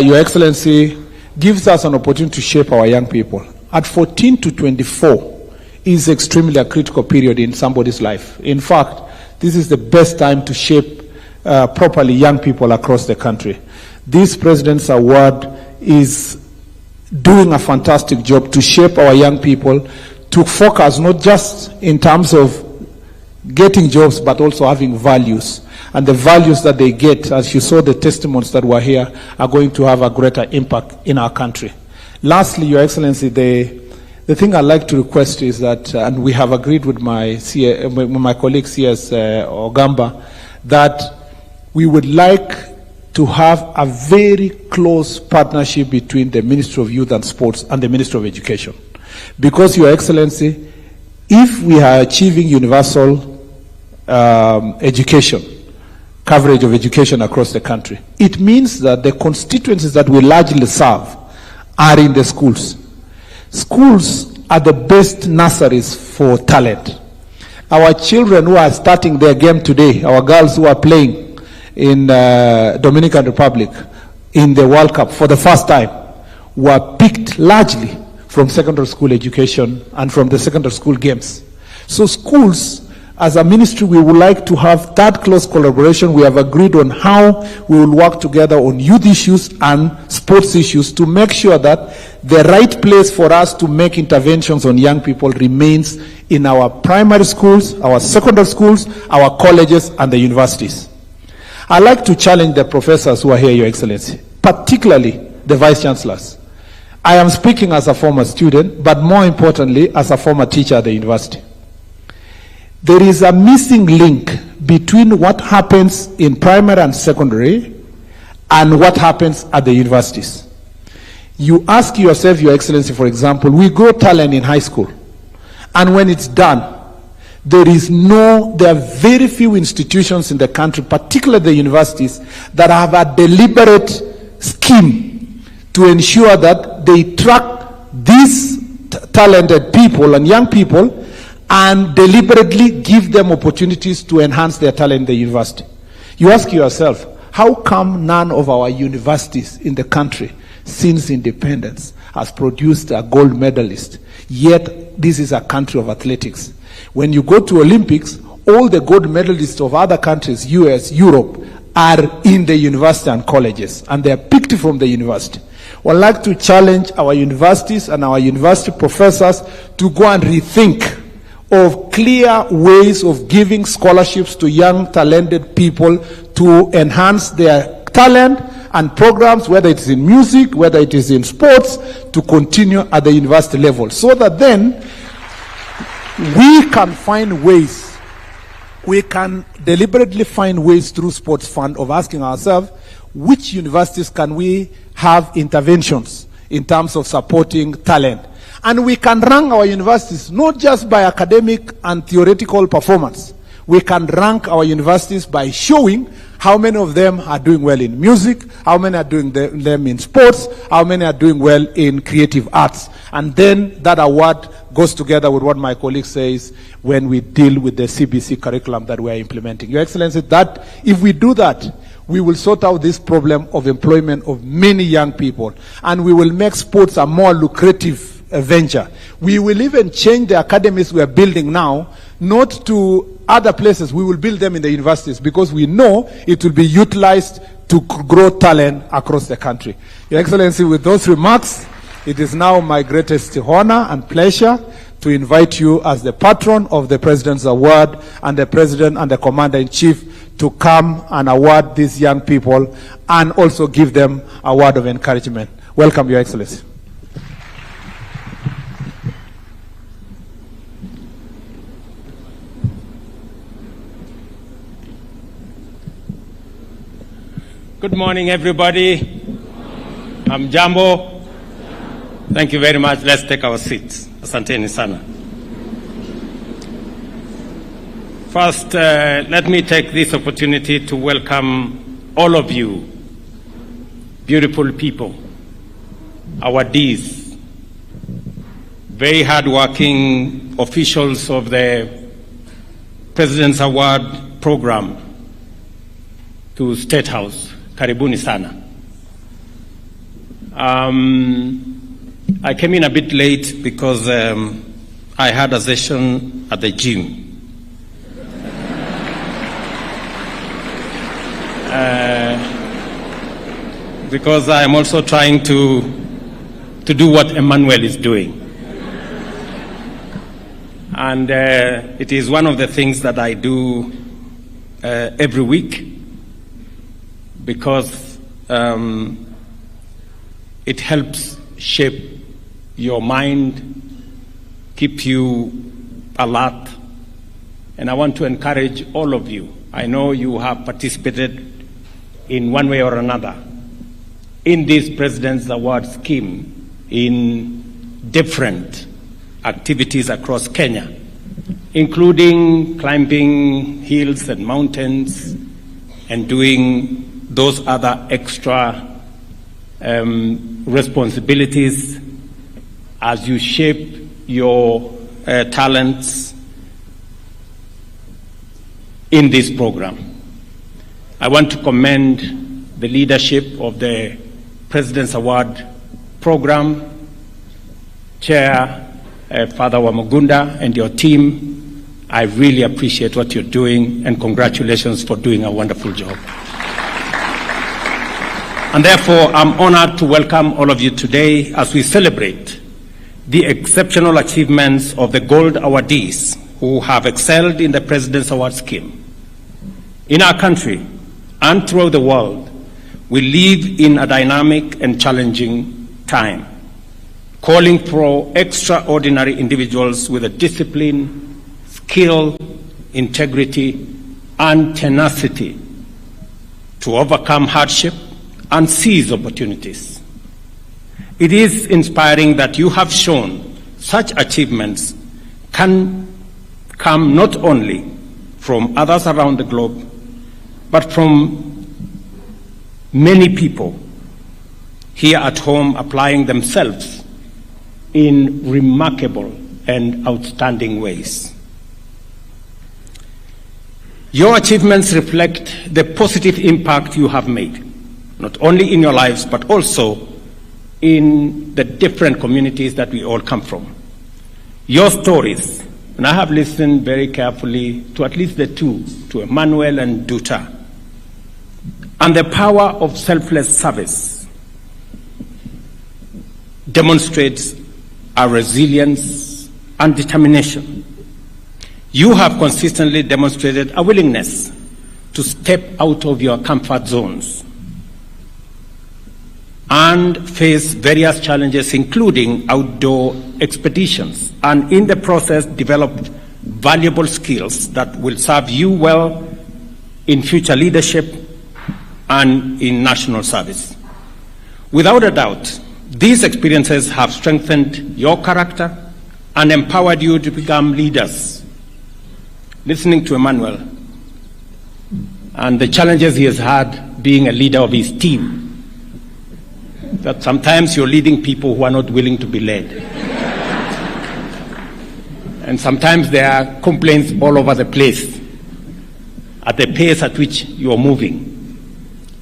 Your Excellency, gives us an opportunity to shape our young people. At 14 to 24 is extremely a critical period in somebody's life. In fact, this is the best time to shape properly young people across the country. This President's Award is doing a fantastic job to shape our young people to focus not just in terms of getting jobs, but also having values. And the values that they get, as you saw the testimonies that were here, are going to have a greater impact in our country. Lastly, Your Excellency, the thing I'd like to request is that, and we have agreed with my colleague CS Ogamba, that we would like to have a very close partnership between the Ministry of Youth and Sports and the Ministry of Education. Because, Your Excellency, if we are achieving universal education, coverage of education across the country, it means that the constituencies that we largely serve are in the schools. Schools are the best nurseries for talent. Our children who are starting their game today, our girls who are playing in Dominican Republic in the World Cup for the first time, were picked largely from secondary school education and from the secondary school games. So schools as a ministry, we would like to have that close collaboration. We have agreed on how we will work together on youth issues and sports issues to make sure that the right place for us to make interventions on young people remains in our primary schools, our secondary schools, our colleges, and the universities. I'd like to challenge the professors who are here, Your Excellency, particularly the vice chancellors. I am speaking as a former student, but more importantly, as a former teacher at the university. There is a missing link between what happens in primary and secondary and what happens at the universities. You ask yourself, Your Excellency, for example, we grow talent in high school, and when it's done, there are very few institutions in the country, particularly the universities, that have a deliberate scheme to ensure that they track these talented people and young people and deliberately give them opportunities to enhance their talent in the university. You ask yourself, how come none of our universities in the country since independence has produced a gold medalist, yet this is a country of athletics? When you go to Olympics, all the gold medalists of other countries, US, Europe, are in the university and colleges, and they are picked from the university. I'd like to challenge our universities and our university professors to go and rethink of clear ways of giving scholarships to young talented people to enhance their talent, and programs, whether it's in music, whether it is in sports, to continue at the university level, so that then we can find ways, we can deliberately find ways through sports fund of asking ourselves, which universities can we have interventions in terms of supporting talent? And we can rank our universities not just by academic and theoretical performance. We can rank our universities by showing how many of them are doing well in music, how many are doing them in sports, how many are doing well in creative arts. And then that award goes together with what my colleague says when we deal with the CBC curriculum that we are implementing. Your Excellency, that if we do that, we will sort out this problem of employment of many young people, and we will make sports a more lucrative venture. We will even change the academies we are building now, not to other places. We will build them in the universities, because we know it will be utilized to grow talent across the country. Your Excellency, with those remarks, it is now my greatest honor and pleasure to invite you as the patron of the President's Award and the President and the Commander-in-Chief to come and award these young people and also give them a word of encouragement. Welcome, Your Excellency. Good morning, everybody. I'm Jambo. Thank you very much. Let's take our seats. Asanteni sana. First, let me take this opportunity to welcome all of you, beautiful people, our Ds, very hardworking officials of the President's Award program, to State House. Karibuni sana. I came in a bit late because I had a session at the gym. Because I am also trying to do what Emmanuel is doing. And it is one of the things that I do every week, because it helps shape your mind, keep you alert, and I want to encourage all of you. I know you have participated in one way or another in this President's Award scheme in different activities across Kenya, including climbing hills and mountains and doing those other extra responsibilities as you shape your talents in this program. I want to commend the leadership of the President's Award program, Chair Father Wamugunda and your team, I really appreciate what you're doing, and congratulations for doing a wonderful job. And therefore, I'm honored to welcome all of you today as we celebrate the exceptional achievements of the gold awardees who have excelled in the President's Award Scheme. In our country and throughout the world, we live in a dynamic and challenging time, calling for extraordinary individuals with a discipline, skill, integrity, and tenacity to overcome hardship and seize opportunities. It is inspiring that you have shown such achievements can come not only from others around the globe, but from many people here at home applying themselves in remarkable and outstanding ways. Your achievements reflect the positive impact you have made, not only in your lives, but also in the different communities that we all come from. Your stories, and I have listened very carefully to at least the two, to Emmanuel and Duta, and the power of selfless service demonstrates our resilience and determination. You have consistently demonstrated a willingness to step out of your comfort zones and face various challenges, including outdoor expeditions, and in the process developed valuable skills that will serve you well in future leadership and in national service. Without a doubt, these experiences have strengthened your character and empowered you to become leaders. Listening to Emmanuel and the challenges he has had being a leader of his team, that sometimes you're leading people who are not willing to be led. And sometimes there are complaints all over the place at the pace at which you are moving.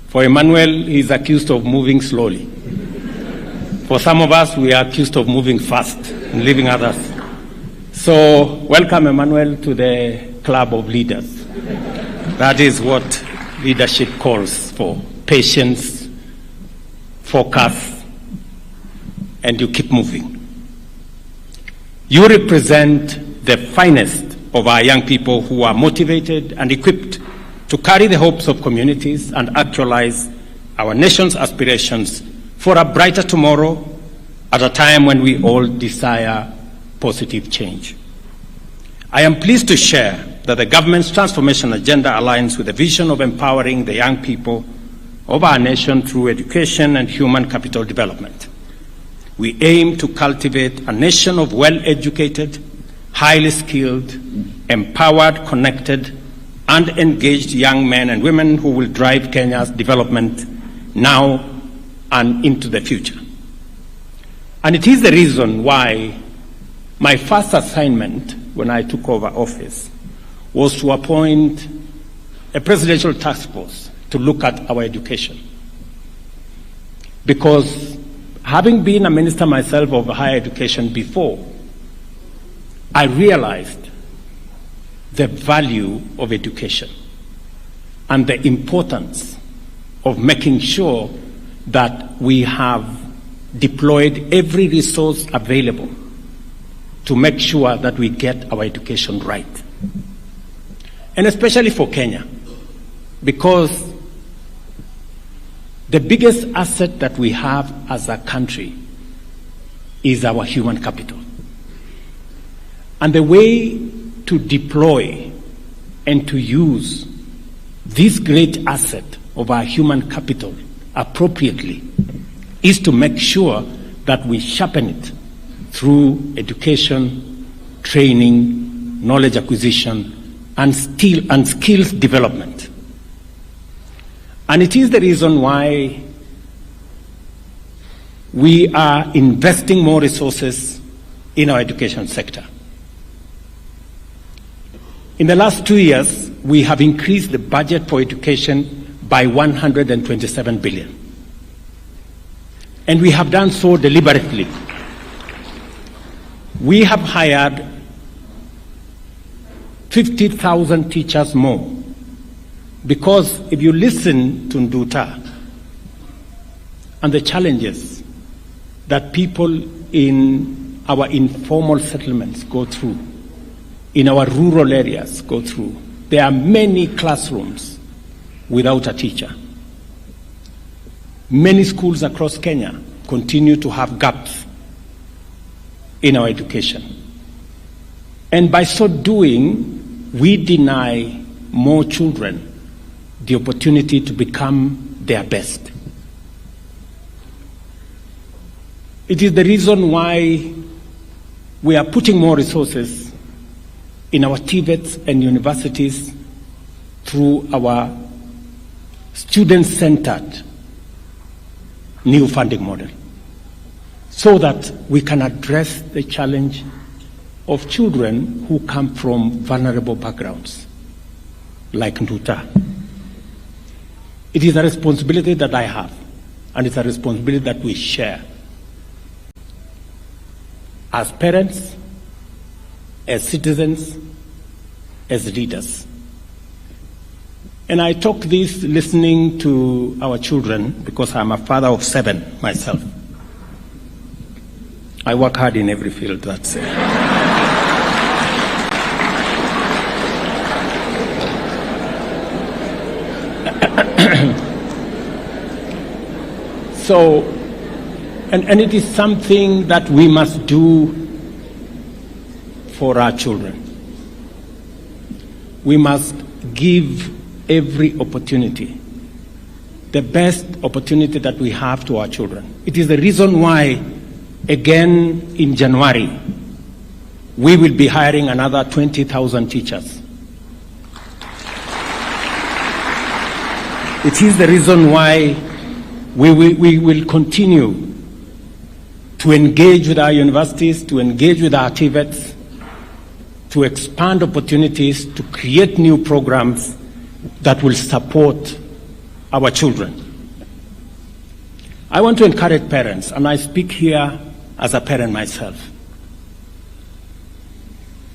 For Emmanuel, he is accused of moving slowly. For some of us, we are accused of moving fast and leaving others. So welcome, Emmanuel, to the club of leaders. That is what leadership calls for: patience, focus, and you keep moving. You represent the finest of our young people who are motivated and equipped to carry the hopes of communities and actualize our nation's aspirations for a brighter tomorrow at a time when we all desire positive change. I am pleased to share that the government's transformation agenda aligns with the vision of empowering the young people of our nation through education and human capital development. We aim to cultivate a nation of well-educated, highly skilled, empowered, connected, and engaged young men and women who will drive Kenya's development now and into the future. And it is the reason why my first assignment when I took over office was to appoint a presidential task force to look at our education. Because having been a minister myself of higher education before, I realized the value of education and the importance of making sure that we have deployed every resource available to make sure that we get our education right. And especially for Kenya, because the biggest asset that we have as a country is our human capital. And the way to deploy and to use this great asset of our human capital appropriately is to make sure that we sharpen it through education, training, knowledge acquisition, and skills development. And it is the reason why we are investing more resources in our education sector. In the last 2 years, we have increased the budget for education by 127 billion. And we have done so deliberately. We have hired 50,000 teachers more. Because if you listen to Nduta and the challenges that people in our informal settlements go through, in our rural areas go through, there are many classrooms without a teacher. Many schools across Kenya continue to have gaps in our education. And by so doing, we deny more children the opportunity to become their best. It is the reason why we are putting more resources in our TVETs and universities through our student-centered new funding model, so that we can address the challenge of children who come from vulnerable backgrounds, like Nduta. It is a responsibility that I have, and it's a responsibility that we share as parents, as citizens, as leaders. And I talk this listening to our children, because I'm a father of 7 myself. I work hard in every field, that's it. So, and it is something that we must do for our children. We must give every opportunity, the best opportunity that we have to our children. It is the reason why, again in January, we will be hiring another 20,000 teachers. It is the reason why we will continue to engage with our universities, to engage with our TVETs, to expand opportunities, to create new programs that will support our children. I want to encourage parents, and I speak here as a parent myself.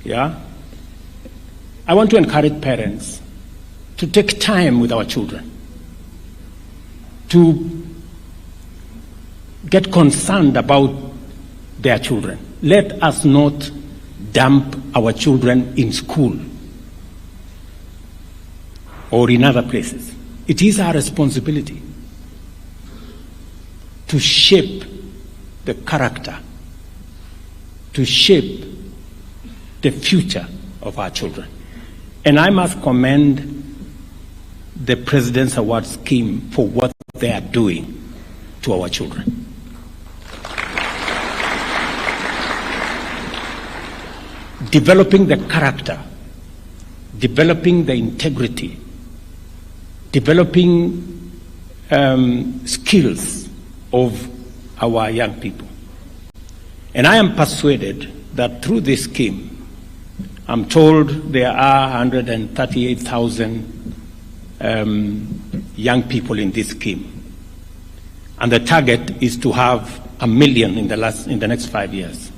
Yeah? I want to encourage parents to take time with our children, to get concerned about their children. Let us not dump our children in school or in other places. It is our responsibility to shape the character, to shape the future of our children. And I must commend the President's Award Scheme for what they are doing to our children. Developing the character, developing the integrity, developing skills of our young people. And I am persuaded that through this scheme, I'm told there are 138,000 young people in this scheme. And the target is to have 1 million in the next 5 years.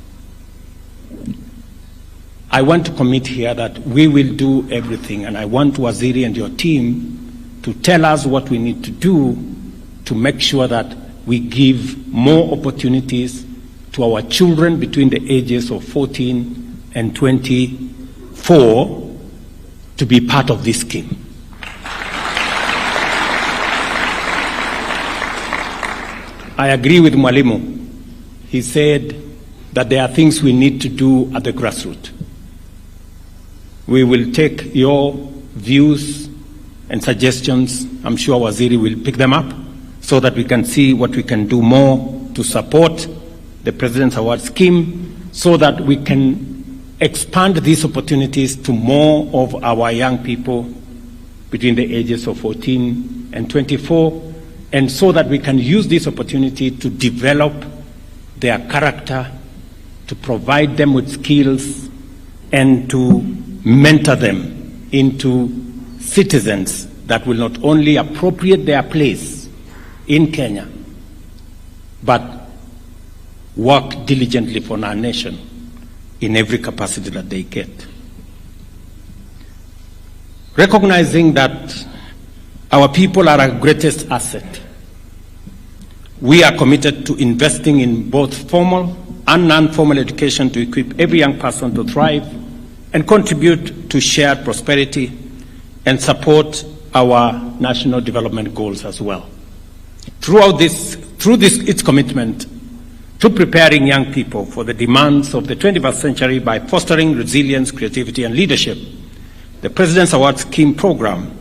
I want to commit here that we will do everything, and I want Waziri and your team to tell us what we need to do to make sure that we give more opportunities to our children between the ages of 14 and 24 to be part of this scheme. I agree with Mwalimu. He said that there are things we need to do at the grassroots. We will take your views and suggestions. I'm sure Waziri will pick them up so that we can see what we can do more to support the President's Award Scheme, so that we can expand these opportunities to more of our young people between the ages of 14 and 24, and so that we can use this opportunity to develop their character, to provide them with skills, and to mentor them into citizens that will not only appropriate their place in Kenya, but work diligently for our nation in every capacity that they get. Recognizing that our people are our greatest asset, we are committed to investing in both formal and non-formal education to equip every young person to thrive and contribute to shared prosperity and support our national development goals as well. Through its commitment to preparing young people for the demands of the 21st century by fostering resilience, creativity, and leadership, the President's Award Scheme program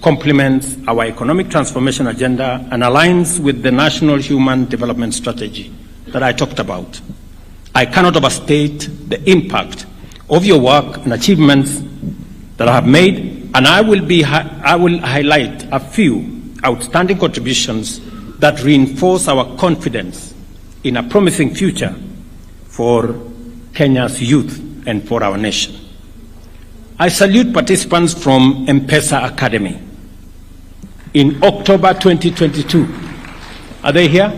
complements our economic transformation agenda and aligns with the National Human Development Strategy that I talked about. I cannot overstate the impact of your work and achievements that I have made, and I will highlight a few outstanding contributions that reinforce our confidence in a promising future for Kenya's youth and for our nation. I salute participants from M-Pesa Academy. In October 2022, are they here?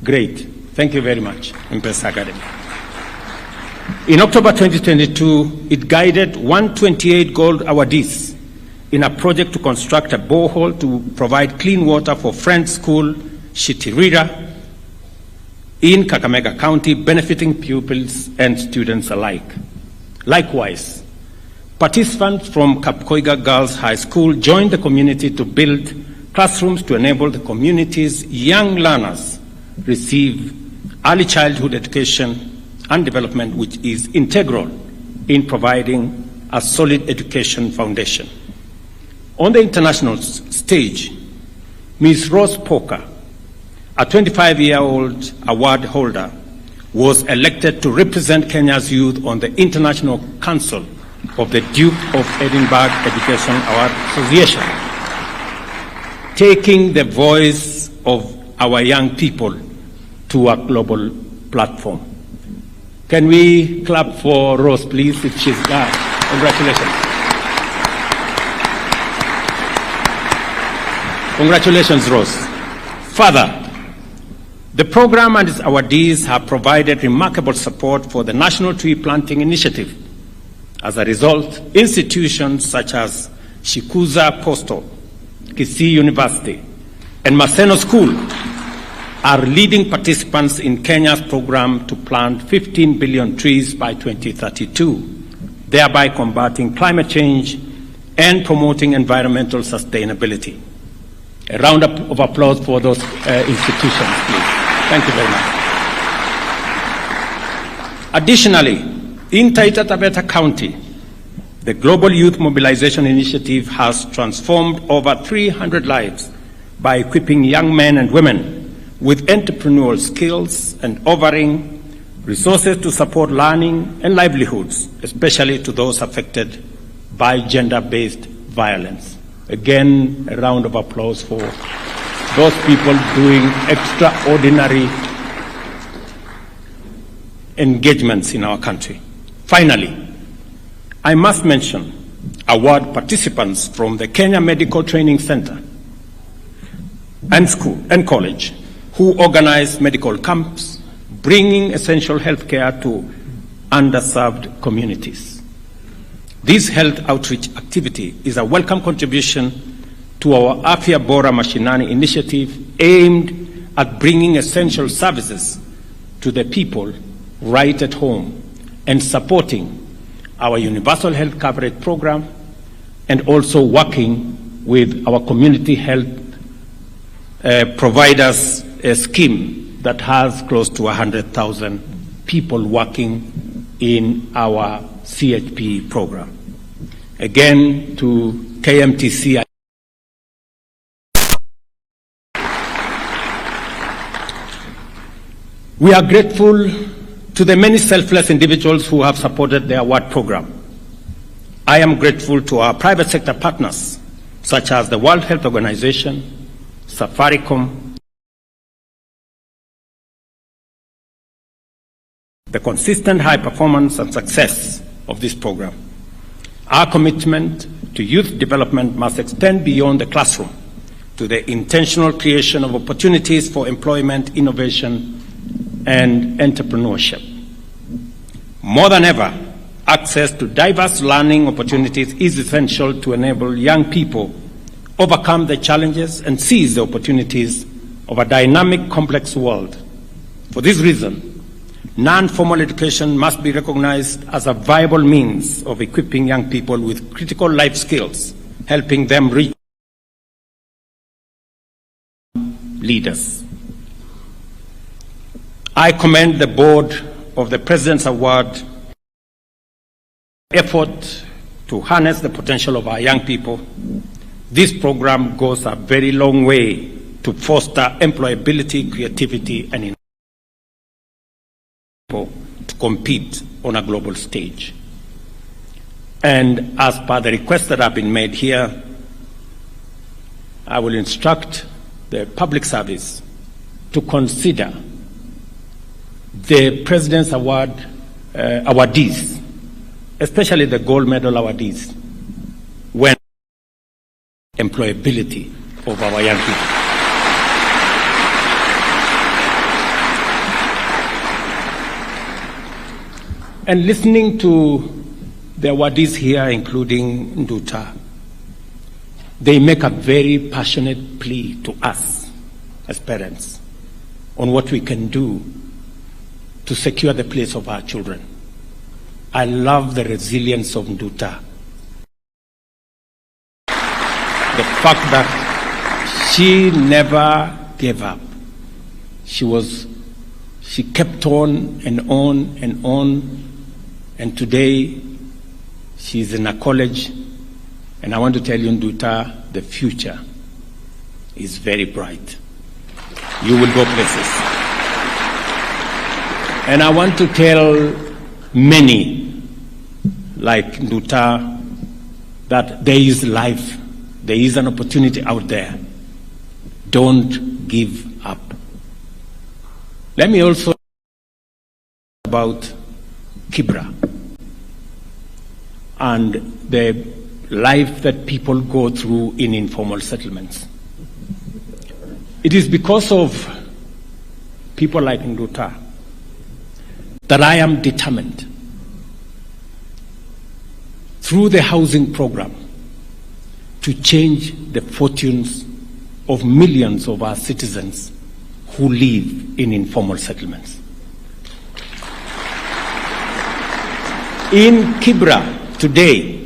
Great, thank you very much, M-Pesa Academy. In October 2022, it guided 128 gold awardees in a project to construct a borehole to provide clean water for Friends School, Shitirira, in Kakamega County, benefiting pupils and students alike. Likewise, participants from Kapkoiga Girls High School joined the community to build classrooms to enable the community's young learners receive early childhood education and development, which is integral in providing a solid education foundation. On the international stage, Ms. Rose Poker, a 25-year-old award holder, was elected to represent Kenya's youth on the International Council of the Duke of Edinburgh Education Award Association, taking the voice of our young people to a global platform. Can we clap for Rose, please, if she's there? Congratulations. Congratulations, Rose. Further, the program and its awardees have provided remarkable support for the National Tree Planting Initiative. As a result, institutions such as Shikuza Postal, Kisii University, and Maseno School are leading participants in Kenya's program to plant 15 billion trees by 2032, thereby combating climate change and promoting environmental sustainability. A round of applause for those institutions, please. Thank you very much. Additionally, in Taita Taveta County, the Global Youth Mobilization Initiative has transformed over 300 lives by equipping young men and women with entrepreneurial skills and offering resources to support learning and livelihoods, especially to those affected by gender-based violence. Again, a round of applause for those people doing extraordinary engagements in our country. Finally, I must mention award participants from the Kenya Medical Training Center and school and college who organize medical camps, bringing essential health care to underserved communities. This health outreach activity is a welcome contribution to our Afya Bora Mashinani initiative aimed at bringing essential services to the people right at home and supporting our universal health coverage program and also working with our community health providers scheme that has close to 100,000 people working in our CHP program. Again, to KMTC, we are grateful to the many selfless individuals who have supported the award program. I am grateful to our private sector partners, such as the World Health Organization, Safaricom, the consistent high performance and success of this program. Our commitment to youth development must extend beyond the classroom to the intentional creation of opportunities for employment, innovation, and entrepreneurship. More than ever, access to diverse learning opportunities is essential to enable young people overcome the challenges and seize the opportunities of a dynamic, complex world. For this reason, non-formal education must be recognized as a viable means of equipping young people with critical life skills, helping them reach leaders. I commend the board of the President's Award effort to harness the potential of our young people. This program goes a very long way to foster employability, creativity, and to compete on a global stage. And as per the requests that have been made here, I will instruct the public service to consider the President's Award awardees, especially the gold medal awardees, when employability of our young people. And listening to the awardees here, including Nduta, they make a very passionate plea to us as parents on what we can do to secure the place of our children. I love the resilience of Nduta. The fact that she never gave up. She kept on and on and on. And today, she's in a college. And I want to tell you, Nduta, the future is very bright. You will go places. And I want to tell many, like Nduta, that there is life, there is an opportunity out there. Don't give up. Let me also talk about Kibra and the life that people go through in informal settlements. It is because of people like Nduta that I am determined, through the housing program, to change the fortunes of millions of our citizens who live in informal settlements. In Kibra today,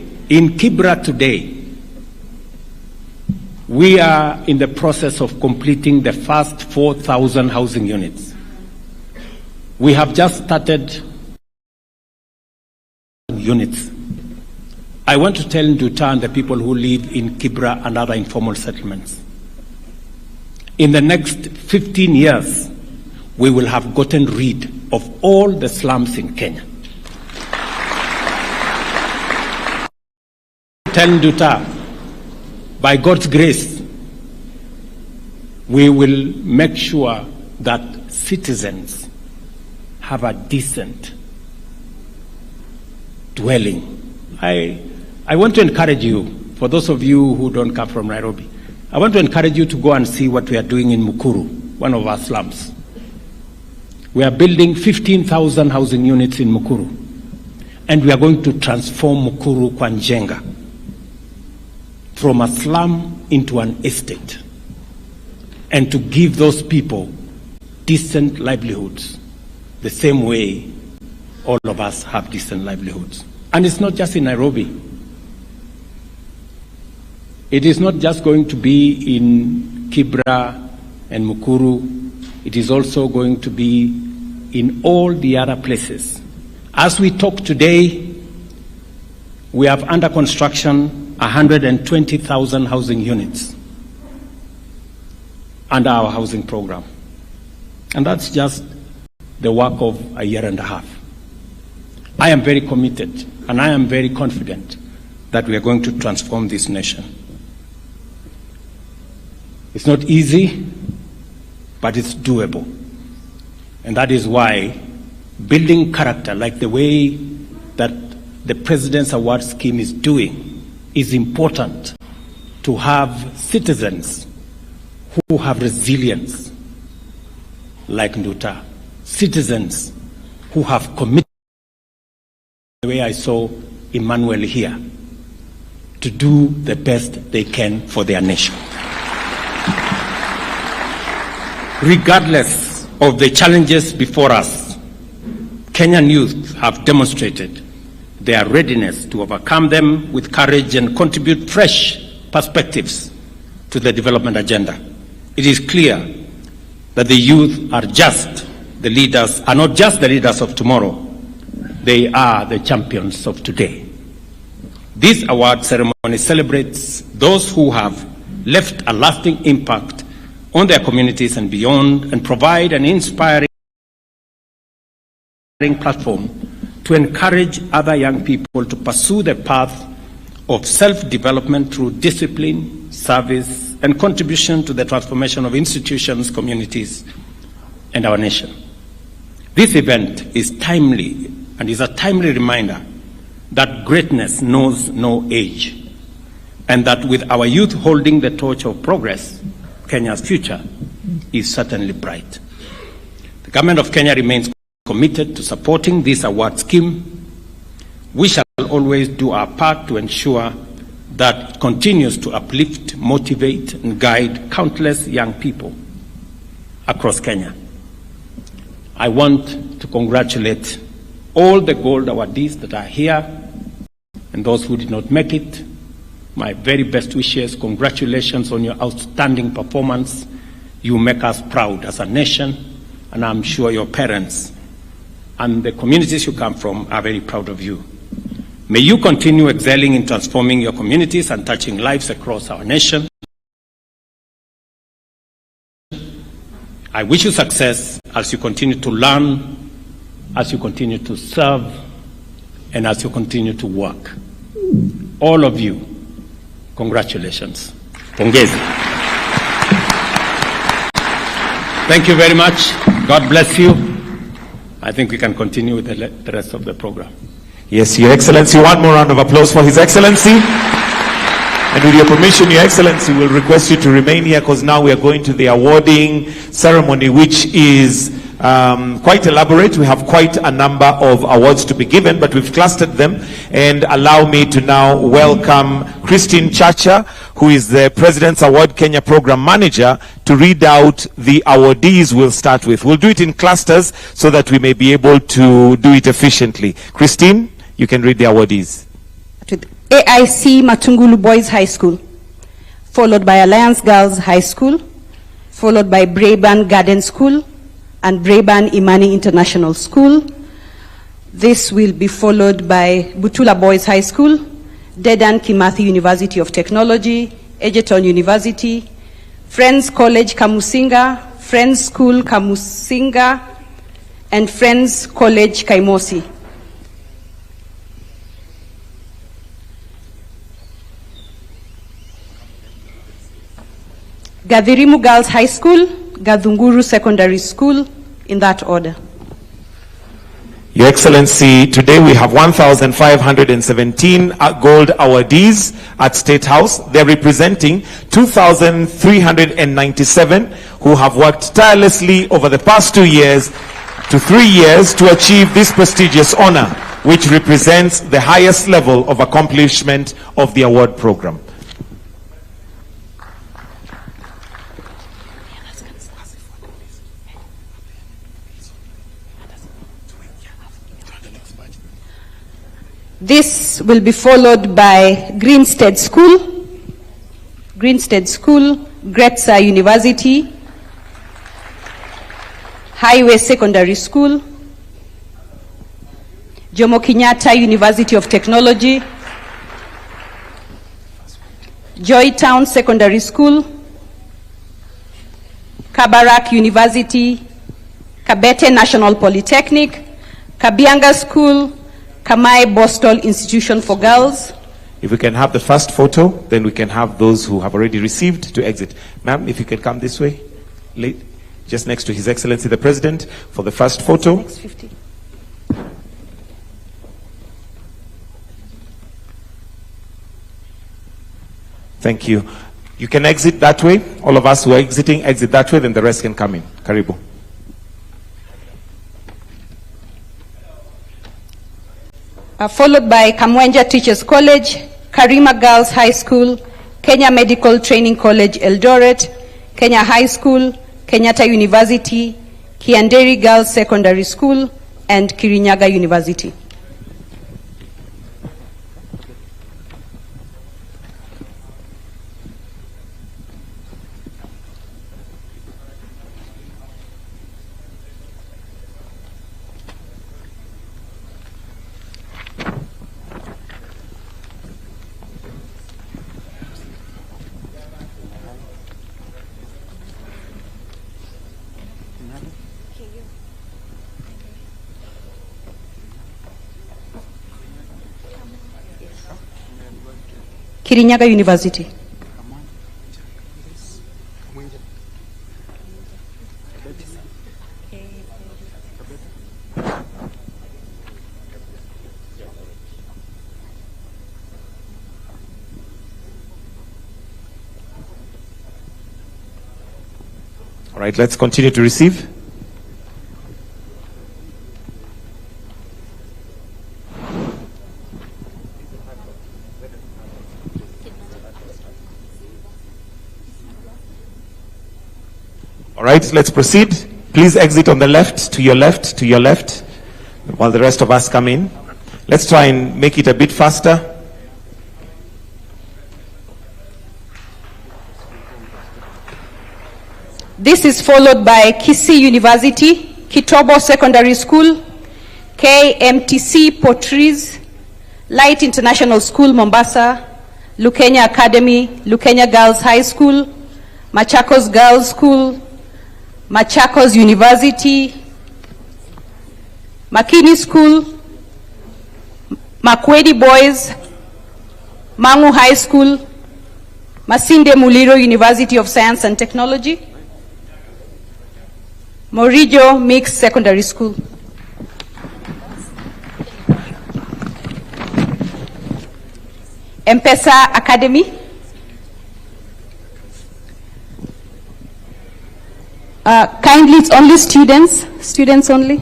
we are in the process of completing the first 4,000 housing units. We have just started units. I want to tell Nduta and the people who live in Kibra and other informal settlements, in the next 15 years, we will have gotten rid of all the slums in Kenya. Tell Nduta, by God's grace, we will make sure that citizens have a decent dwelling. I want to encourage you, for those of you who don't come from Nairobi, I want to encourage you to go and see what we are doing in Mukuru, one of our slums. We are building 15,000 housing units in Mukuru, and we are going to transform Mukuru Kwanjenga from a slum into an estate, and to give those people decent livelihoods, the same way all of us have decent livelihoods. And it's not just in Nairobi. It is not just going to be in Kibra and Mukuru. It is also going to be in all the other places. As we talk today, we have under construction 120,000 housing units under our housing program. And that's just the work of a year and a half. I am very committed and I am very confident that we are going to transform this nation. It's not easy, but it's doable. And that is why building character, like the way that the President's Award scheme is doing, is important to have citizens who have resilience, like Nduta, citizens who have commitment way I saw Emmanuel here, to do the best they can for their nation. Regardless of the challenges before us, Kenyan youth have demonstrated their readiness to overcome them with courage and contribute fresh perspectives to the development agenda. It is clear that the youth are not just the leaders of tomorrow, they are the champions of today. This award ceremony celebrates those who have left a lasting impact on their communities and beyond, and provide an inspiring platform to encourage other young people to pursue the path of self-development through discipline, service, and contribution to the transformation of institutions, communities, and our nation. This event is timely and is a timely reminder that greatness knows no age, and that with our youth holding the torch of progress, Kenya's future is certainly bright. The government of Kenya remains committed to supporting this award scheme. We shall always do our part to ensure that it continues to uplift, motivate, and guide countless young people across Kenya. I want to congratulate all the gold awardees that are here and those who did not make it. My very best wishes. Congratulations on your outstanding performance. You make us proud as a nation, and I'm sure your parents and the communities you come from are very proud of you. May you continue excelling in transforming your communities and touching lives across our nation. I wish you success as you continue to learn, as you continue to serve, and as you continue to work. All of you, congratulations. Pongezi. Thank you very much. God bless you. I think we can continue with the rest of the program. Yes, Your Excellency. One more round of applause for His Excellency. And with your permission, Your Excellency, we'll request you to remain here because now we are going to the awarding ceremony, which is quite elaborate. We have quite a number of awards to be given, but we've clustered them. And allow me to now welcome Christine Chacha, who is the President's Award Kenya Program Manager, to read out the awardees we'll start with. We'll do it in clusters so that we may be able to do it efficiently. Christine, you can read the awardees. AIC Matungulu Boys High School, followed by Alliance Girls High School, followed by Braeburn Garden School, and Braeburn Imani International School. This will be followed by Butula Boys High School, Dedan Kimathi University of Technology, Egerton University, Friends College Kamusinga, Friends School Kamusinga, and Friends College Kaimosi. Gadhirimu Girls High School, Gadhunguru Secondary School, in that order. Your Excellency, today we have 1,517 gold awardees at State House. They're representing 2,397 who have worked tirelessly over the past 2 years to 3 years to achieve this prestigious honor, which represents the highest level of accomplishment of the award program. This will be followed by Greenstead School, Gretsa University, Highway Secondary School, Jomo Kenyatta University of Technology, Joytown Secondary School, Kabarak University, Kabete National Polytechnic, Kabianga School, Kamai Boston Institution for Girls. If we can have the first photo, then we can have those who have already received to exit. Ma'am, if you can come this way, just next to His Excellency the President for the first photo. Next 50. Thank you. You can exit that way. All of us who are exiting, exit that way, then the rest can come in. Karibu. followed by Kamwenja Teachers College, Karima Girls High School, Kenya Medical Training College Eldoret, Kenya High School, Kenyatta University, Kianderi Girls Secondary School, and Kirinyaga University. Kirinyaga University. All right, let's continue to receive. All right, let's proceed. Please exit on the left, to your left, to your left, while the rest of us come in. Let's try and make it a bit faster. This is followed by Kisii University, Kitobo Secondary School, KMTC Portrees, Light International School Mombasa, Lukenya Academy, Lukenya Girls High School, Machakos Girls School, Machakos University, Makini School, Makwedi Boys, Mangu High School, Masinde Muliro University of Science and Technology, Morijo Mixed Secondary School. M-Pesa Academy, kindly it's only students only.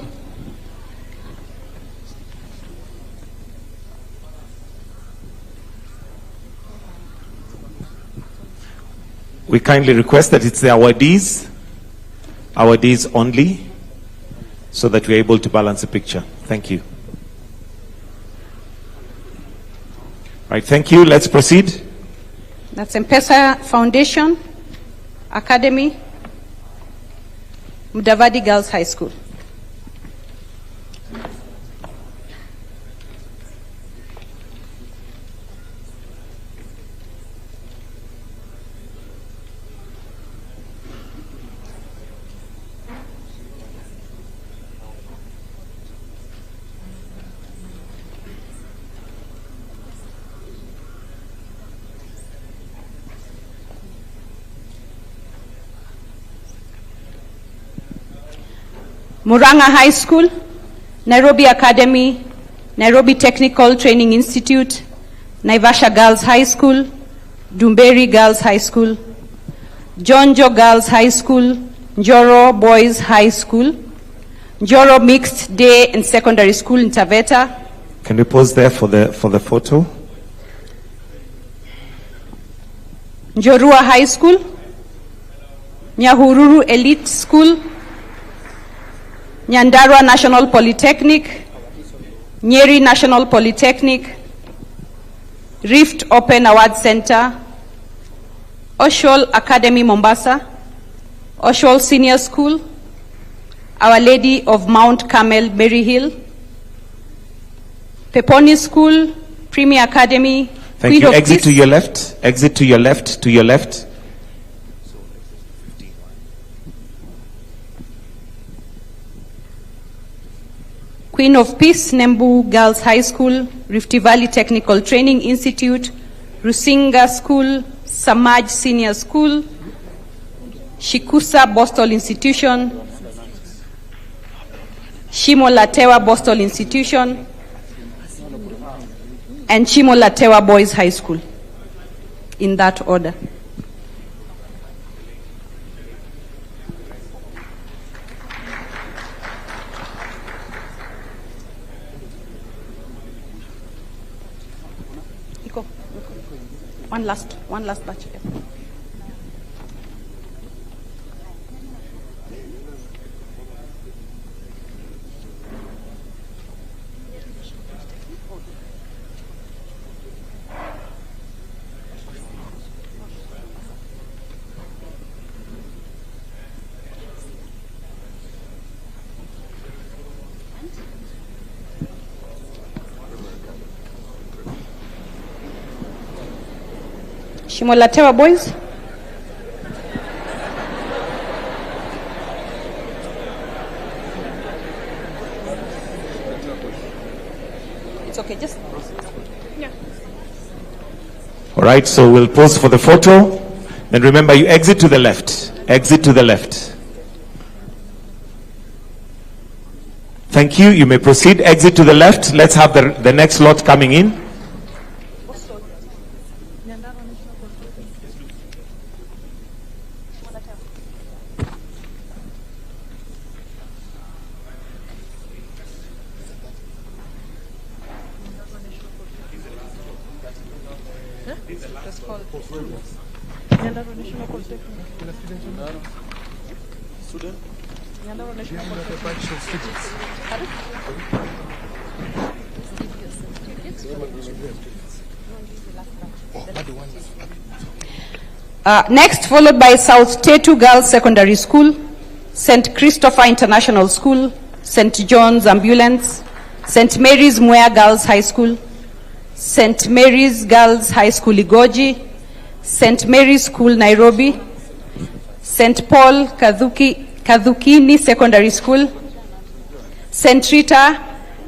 We kindly request that it's the awardees only, so that we're able to balance the picture. Thank you. Right, thank you. Let's proceed. That's M-Pesa Foundation Academy, Mudavadi Girls High School. Murang'a High School, Nairobi Academy, Nairobi Technical Training Institute, Naivasha Girls High School, Dumberi Girls High School, Jonjo Girls High School, Njoro Boys High School, Njoro Mixed Day and Secondary School in Taveta. Can we pause there for the photo? Njorua High School, Nyahururu Elite School, Nyandarua National Polytechnic, Nyeri National Polytechnic, Rift Open Award Center, Oshol Academy Mombasa, Oshol Senior School, Our Lady of Mount Carmel Berry Hill, Peponi School, Premier Academy. Thank you. Exit to your left. Exit to your left. To your left. Queen of Peace, Nembu Girls High School, Rift Valley Technical Training Institute, Rusinga School, Samaj Senior School, Shikusa Bostol Institution, Shimo Latewa Bostol Institution, and Shimo Latewa Boys High School, in that order. One last batch. Yes. Shimolatewa boys. It's okay, just. Yeah. All right, so we'll pause for the photo. Then remember, you exit to the left. Exit to the left. Thank you. You may proceed. Exit to the left. Let's have the next lot coming in. Next, followed by South Tetu Girls Secondary School, St. Christopher International School, St. John's Ambulance, St. Mary's Mwea Girls High School, St. Mary's Girls High School Igoji, St. Mary's School Nairobi, St. Paul Kadhukini Secondary School, St. Rita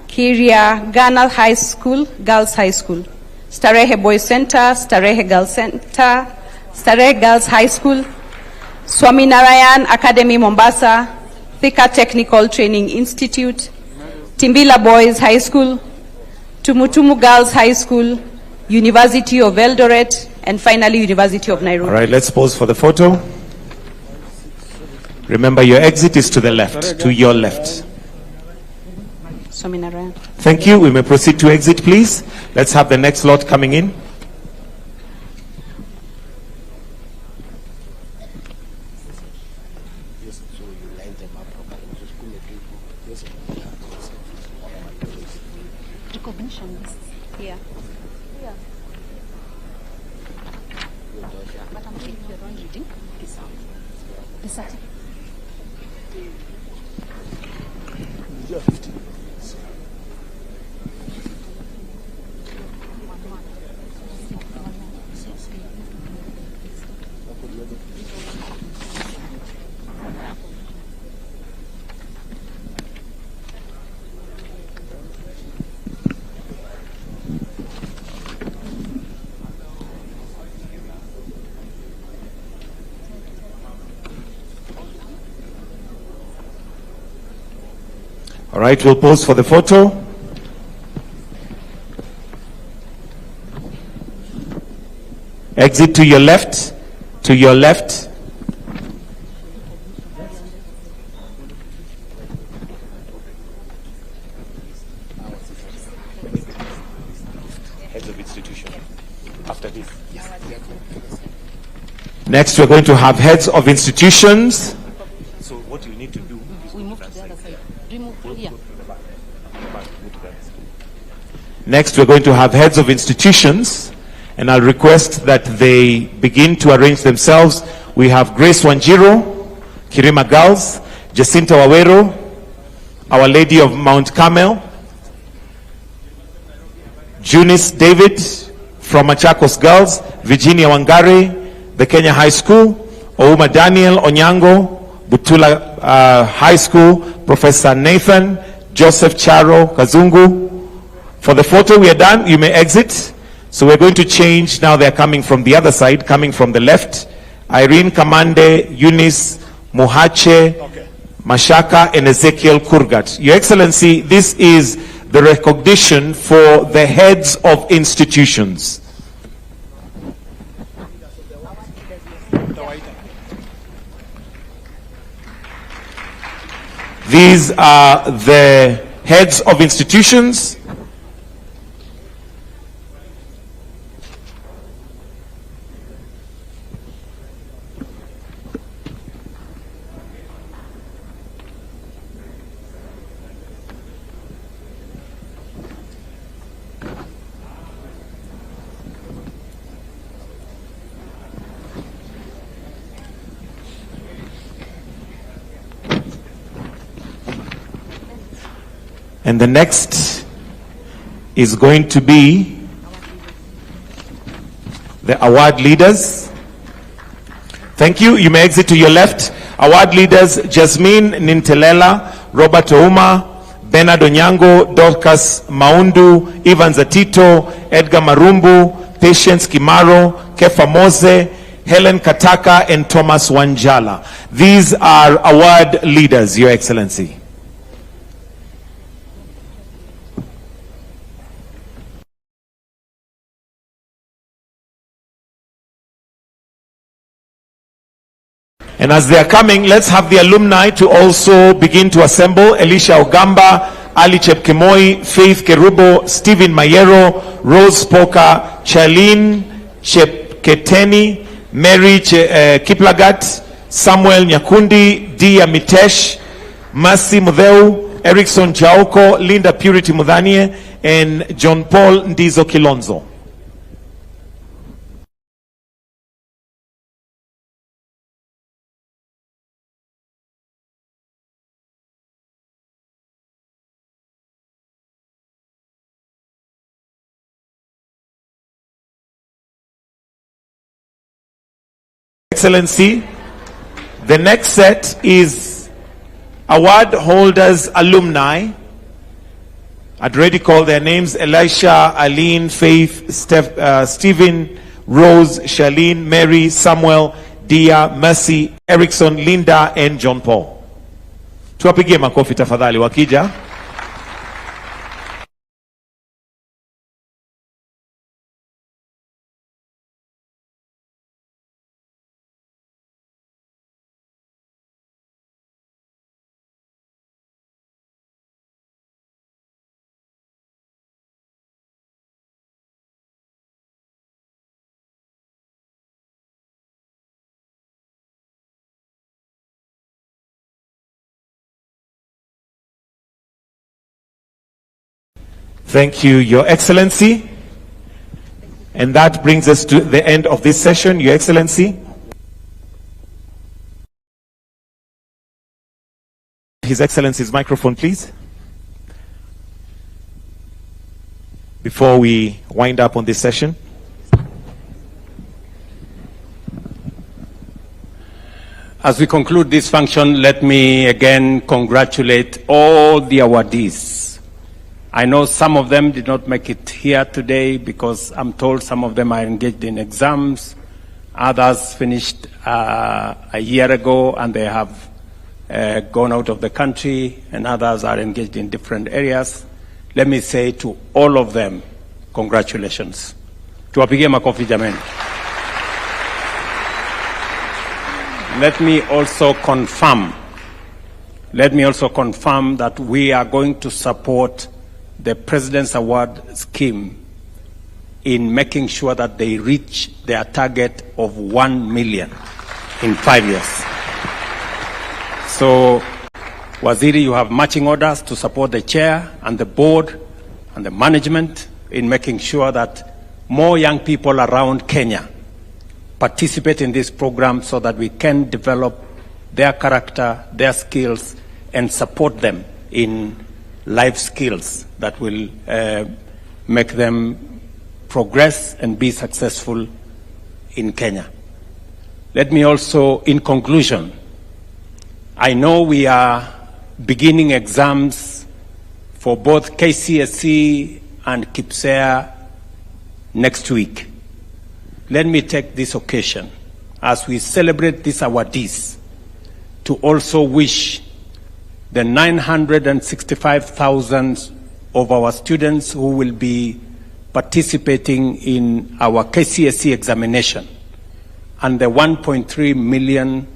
Kiriagana High School, Girls High School, Starehe Boys Center, Starehe Girls Center, Starehe Girls High School, Swaminarayan Academy Mombasa, Thika Technical Training Institute, Timbila Boys High School, Tumutumu Girls High School, University of Eldoret, and finally University of Nairobi. All right, let's pause for the photo. Remember, your exit is to the left, to your left. Swaminarayan. Thank you. We may proceed to exit, please. Let's have the next lot coming in. Yeah. All right, we'll pause for the photo. Exit to your left, to your left. Heads of institution. After this. Next, we're going to have heads of institutions. So what you need to do is we move to the other side. Next, we're going to have heads of institutions, and I'll request that they begin to arrange themselves. We have Grace Wanjiro, Kirima Girls, Jacinta Wawero, Our Lady of Mount Carmel, Junice David from Machakos Girls, Virginia Wangari, the Kenya High School, Ouma Daniel Onyango, Butula High School, Professor Nathan, Joseph Charo Kazungu. For the photo, we are done. You may exit. So we're going to change. Now they're coming from the other side, coming from the left. Irene Kamande, Eunice Muhache, Mashaka, and Ezekiel Kurgat. Your Excellency, this is the recognition for the heads of institutions. These are the heads of institutions. And the next is going to be the award leaders. Thank you. You may exit to your left. Award leaders: Jasmine Nintelela, Robert Ouma, Bernard Onyango, Dorcas Maundu, Evans Atito, Edgar Marumbu, Patience Kimaro, Kefa Mose, Helen Kataka, and Thomas Wanjala. These are award leaders, Your Excellency. And as they are coming, let's have the alumni to also begin to assemble. Elisha Ogamba, Ali Chepkemoi, Faith Kerubo, Stephen Mayero, Rose Poka, Charlene Chepketeni, Mary Kiplagat, Samuel Nyakundi, Dia Mitesh, Mercy Mudeu, Erickson Jaoko, Linda Purity Mudhanie, and John Paul Ndizo Kilonzo. Excellency, the next set is award holders alumni. I'd already called their names: Elisha, Aline, Faith, Stephen, Rose, Charlene, Mary, Samuel, Dia, Mercy, Erickson, Linda, and John Paul. Tuwapigie makofi tafadhali wakija. Thank you, Your Excellency. And that brings us to the end of this session, Your Excellency. His Excellency's microphone, please. Before we wind up on this session. As we conclude this function, let me again congratulate all the awardees. I know some of them did not make it here today because I'm told some of them are engaged in exams. Others finished a year ago and they have gone out of the country, and others are engaged in different areas. Let me say to all of them, congratulations. Tuwapigie makofi jameni. Let me also confirm that we are going to support the President's Award scheme in making sure that they reach their target of 1 million in 5 years. So, Waziri, you have marching orders to support the chair and the board and the management in making sure that more young people around Kenya participate in this program so that we can develop their character, their skills, and support them in life skills that will make them progress and be successful in Kenya. Let me also, in conclusion, I know we are beginning exams for both KCSE and KIPSEA next week. Let me take this occasion, as we celebrate these awardees, to also wish the 965,000 of our students who will be participating in our KCSE examination, and the 1.3 million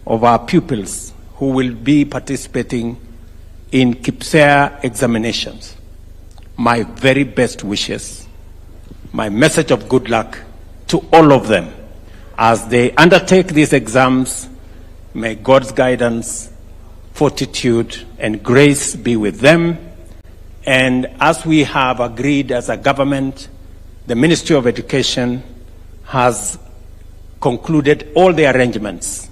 of our pupils who will be participating in KIPSEA examinations. My very best wishes, my message of good luck to all of them as they undertake these exams. May God's guidance, fortitude, and grace be with them. And as we have agreed as a government, the Ministry of Education has concluded all the arrangements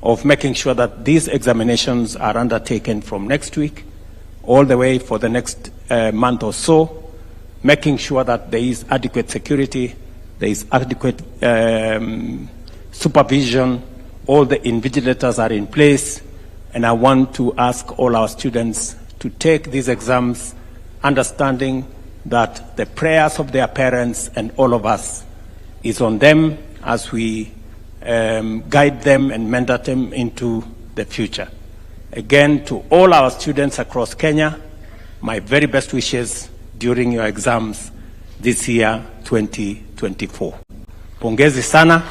of making sure that these examinations are undertaken from next week all the way for the next month or so, making sure that there is adequate security, there is adequate supervision, all the invigilators are in place, and I want to ask all our students to take these exams understanding that the prayers of their parents and all of us is on them as we guide them and mentor them into the future. Again, to all our students across Kenya, my very best wishes during your exams this year, 2024. Pongezi sana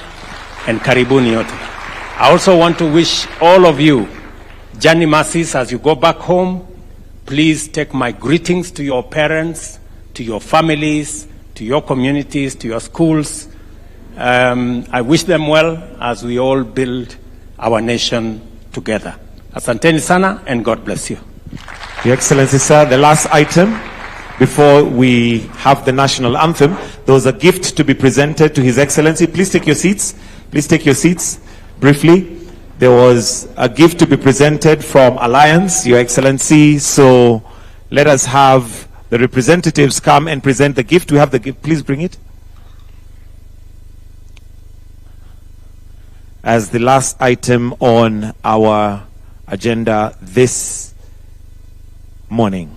and karibuni yote. I also want to wish all of you journey mercies as you go back home. Please take my greetings to your parents, to your families, to your communities, to your schools. I wish them well as we all build our nation together. Asanteni sana and God bless you. Your Excellency, sir, the last item before we have the national anthem, there was a gift to be presented to His Excellency. Please take your seats. Please take your seats briefly. There was a gift to be presented from Alliance, Your Excellency. So let us have the representatives come and present the gift. We have the gift. Please bring it. As the last item on our agenda this morning.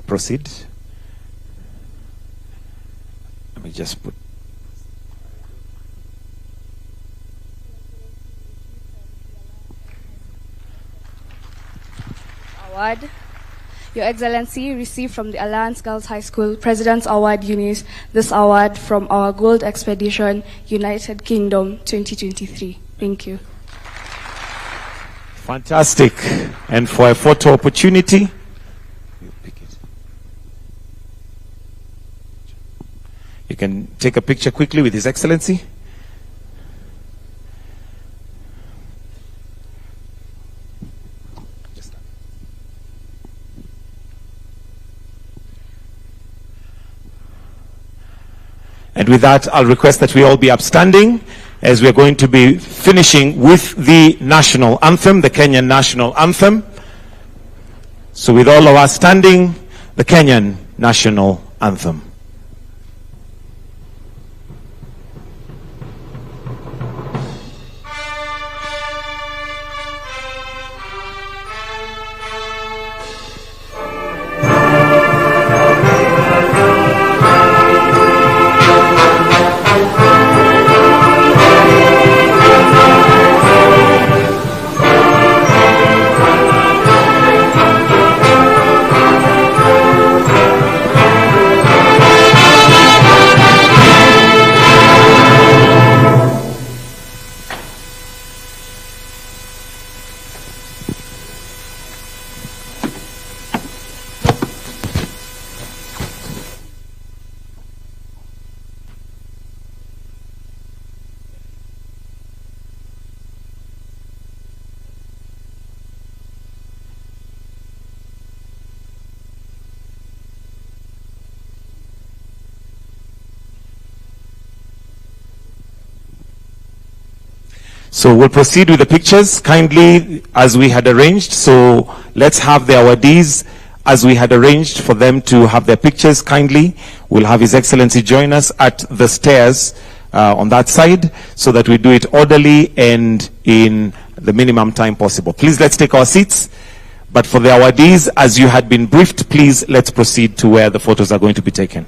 Proceed. Let me just put. Award. Your Excellency received from the Alliance Girls High School President's Award Unit this award from our Gold Expedition United Kingdom 2023. Thank you. Fantastic. And for a photo opportunity, you can take a picture quickly with His Excellency. And with that, I'll request that we all be upstanding as we're going to be finishing with the national anthem, the Kenyan national anthem. So with all of us standing, the Kenyan national anthem. So we'll proceed with the pictures kindly as we had arranged. So let's have the awardees as we had arranged for them to have their pictures kindly. We'll have His Excellency join us at the stairs on that side so that we do it orderly and in the minimum time possible. Please let's take our seats. But for the awardees, as you had been briefed, please let's proceed to where the photos are going to be taken.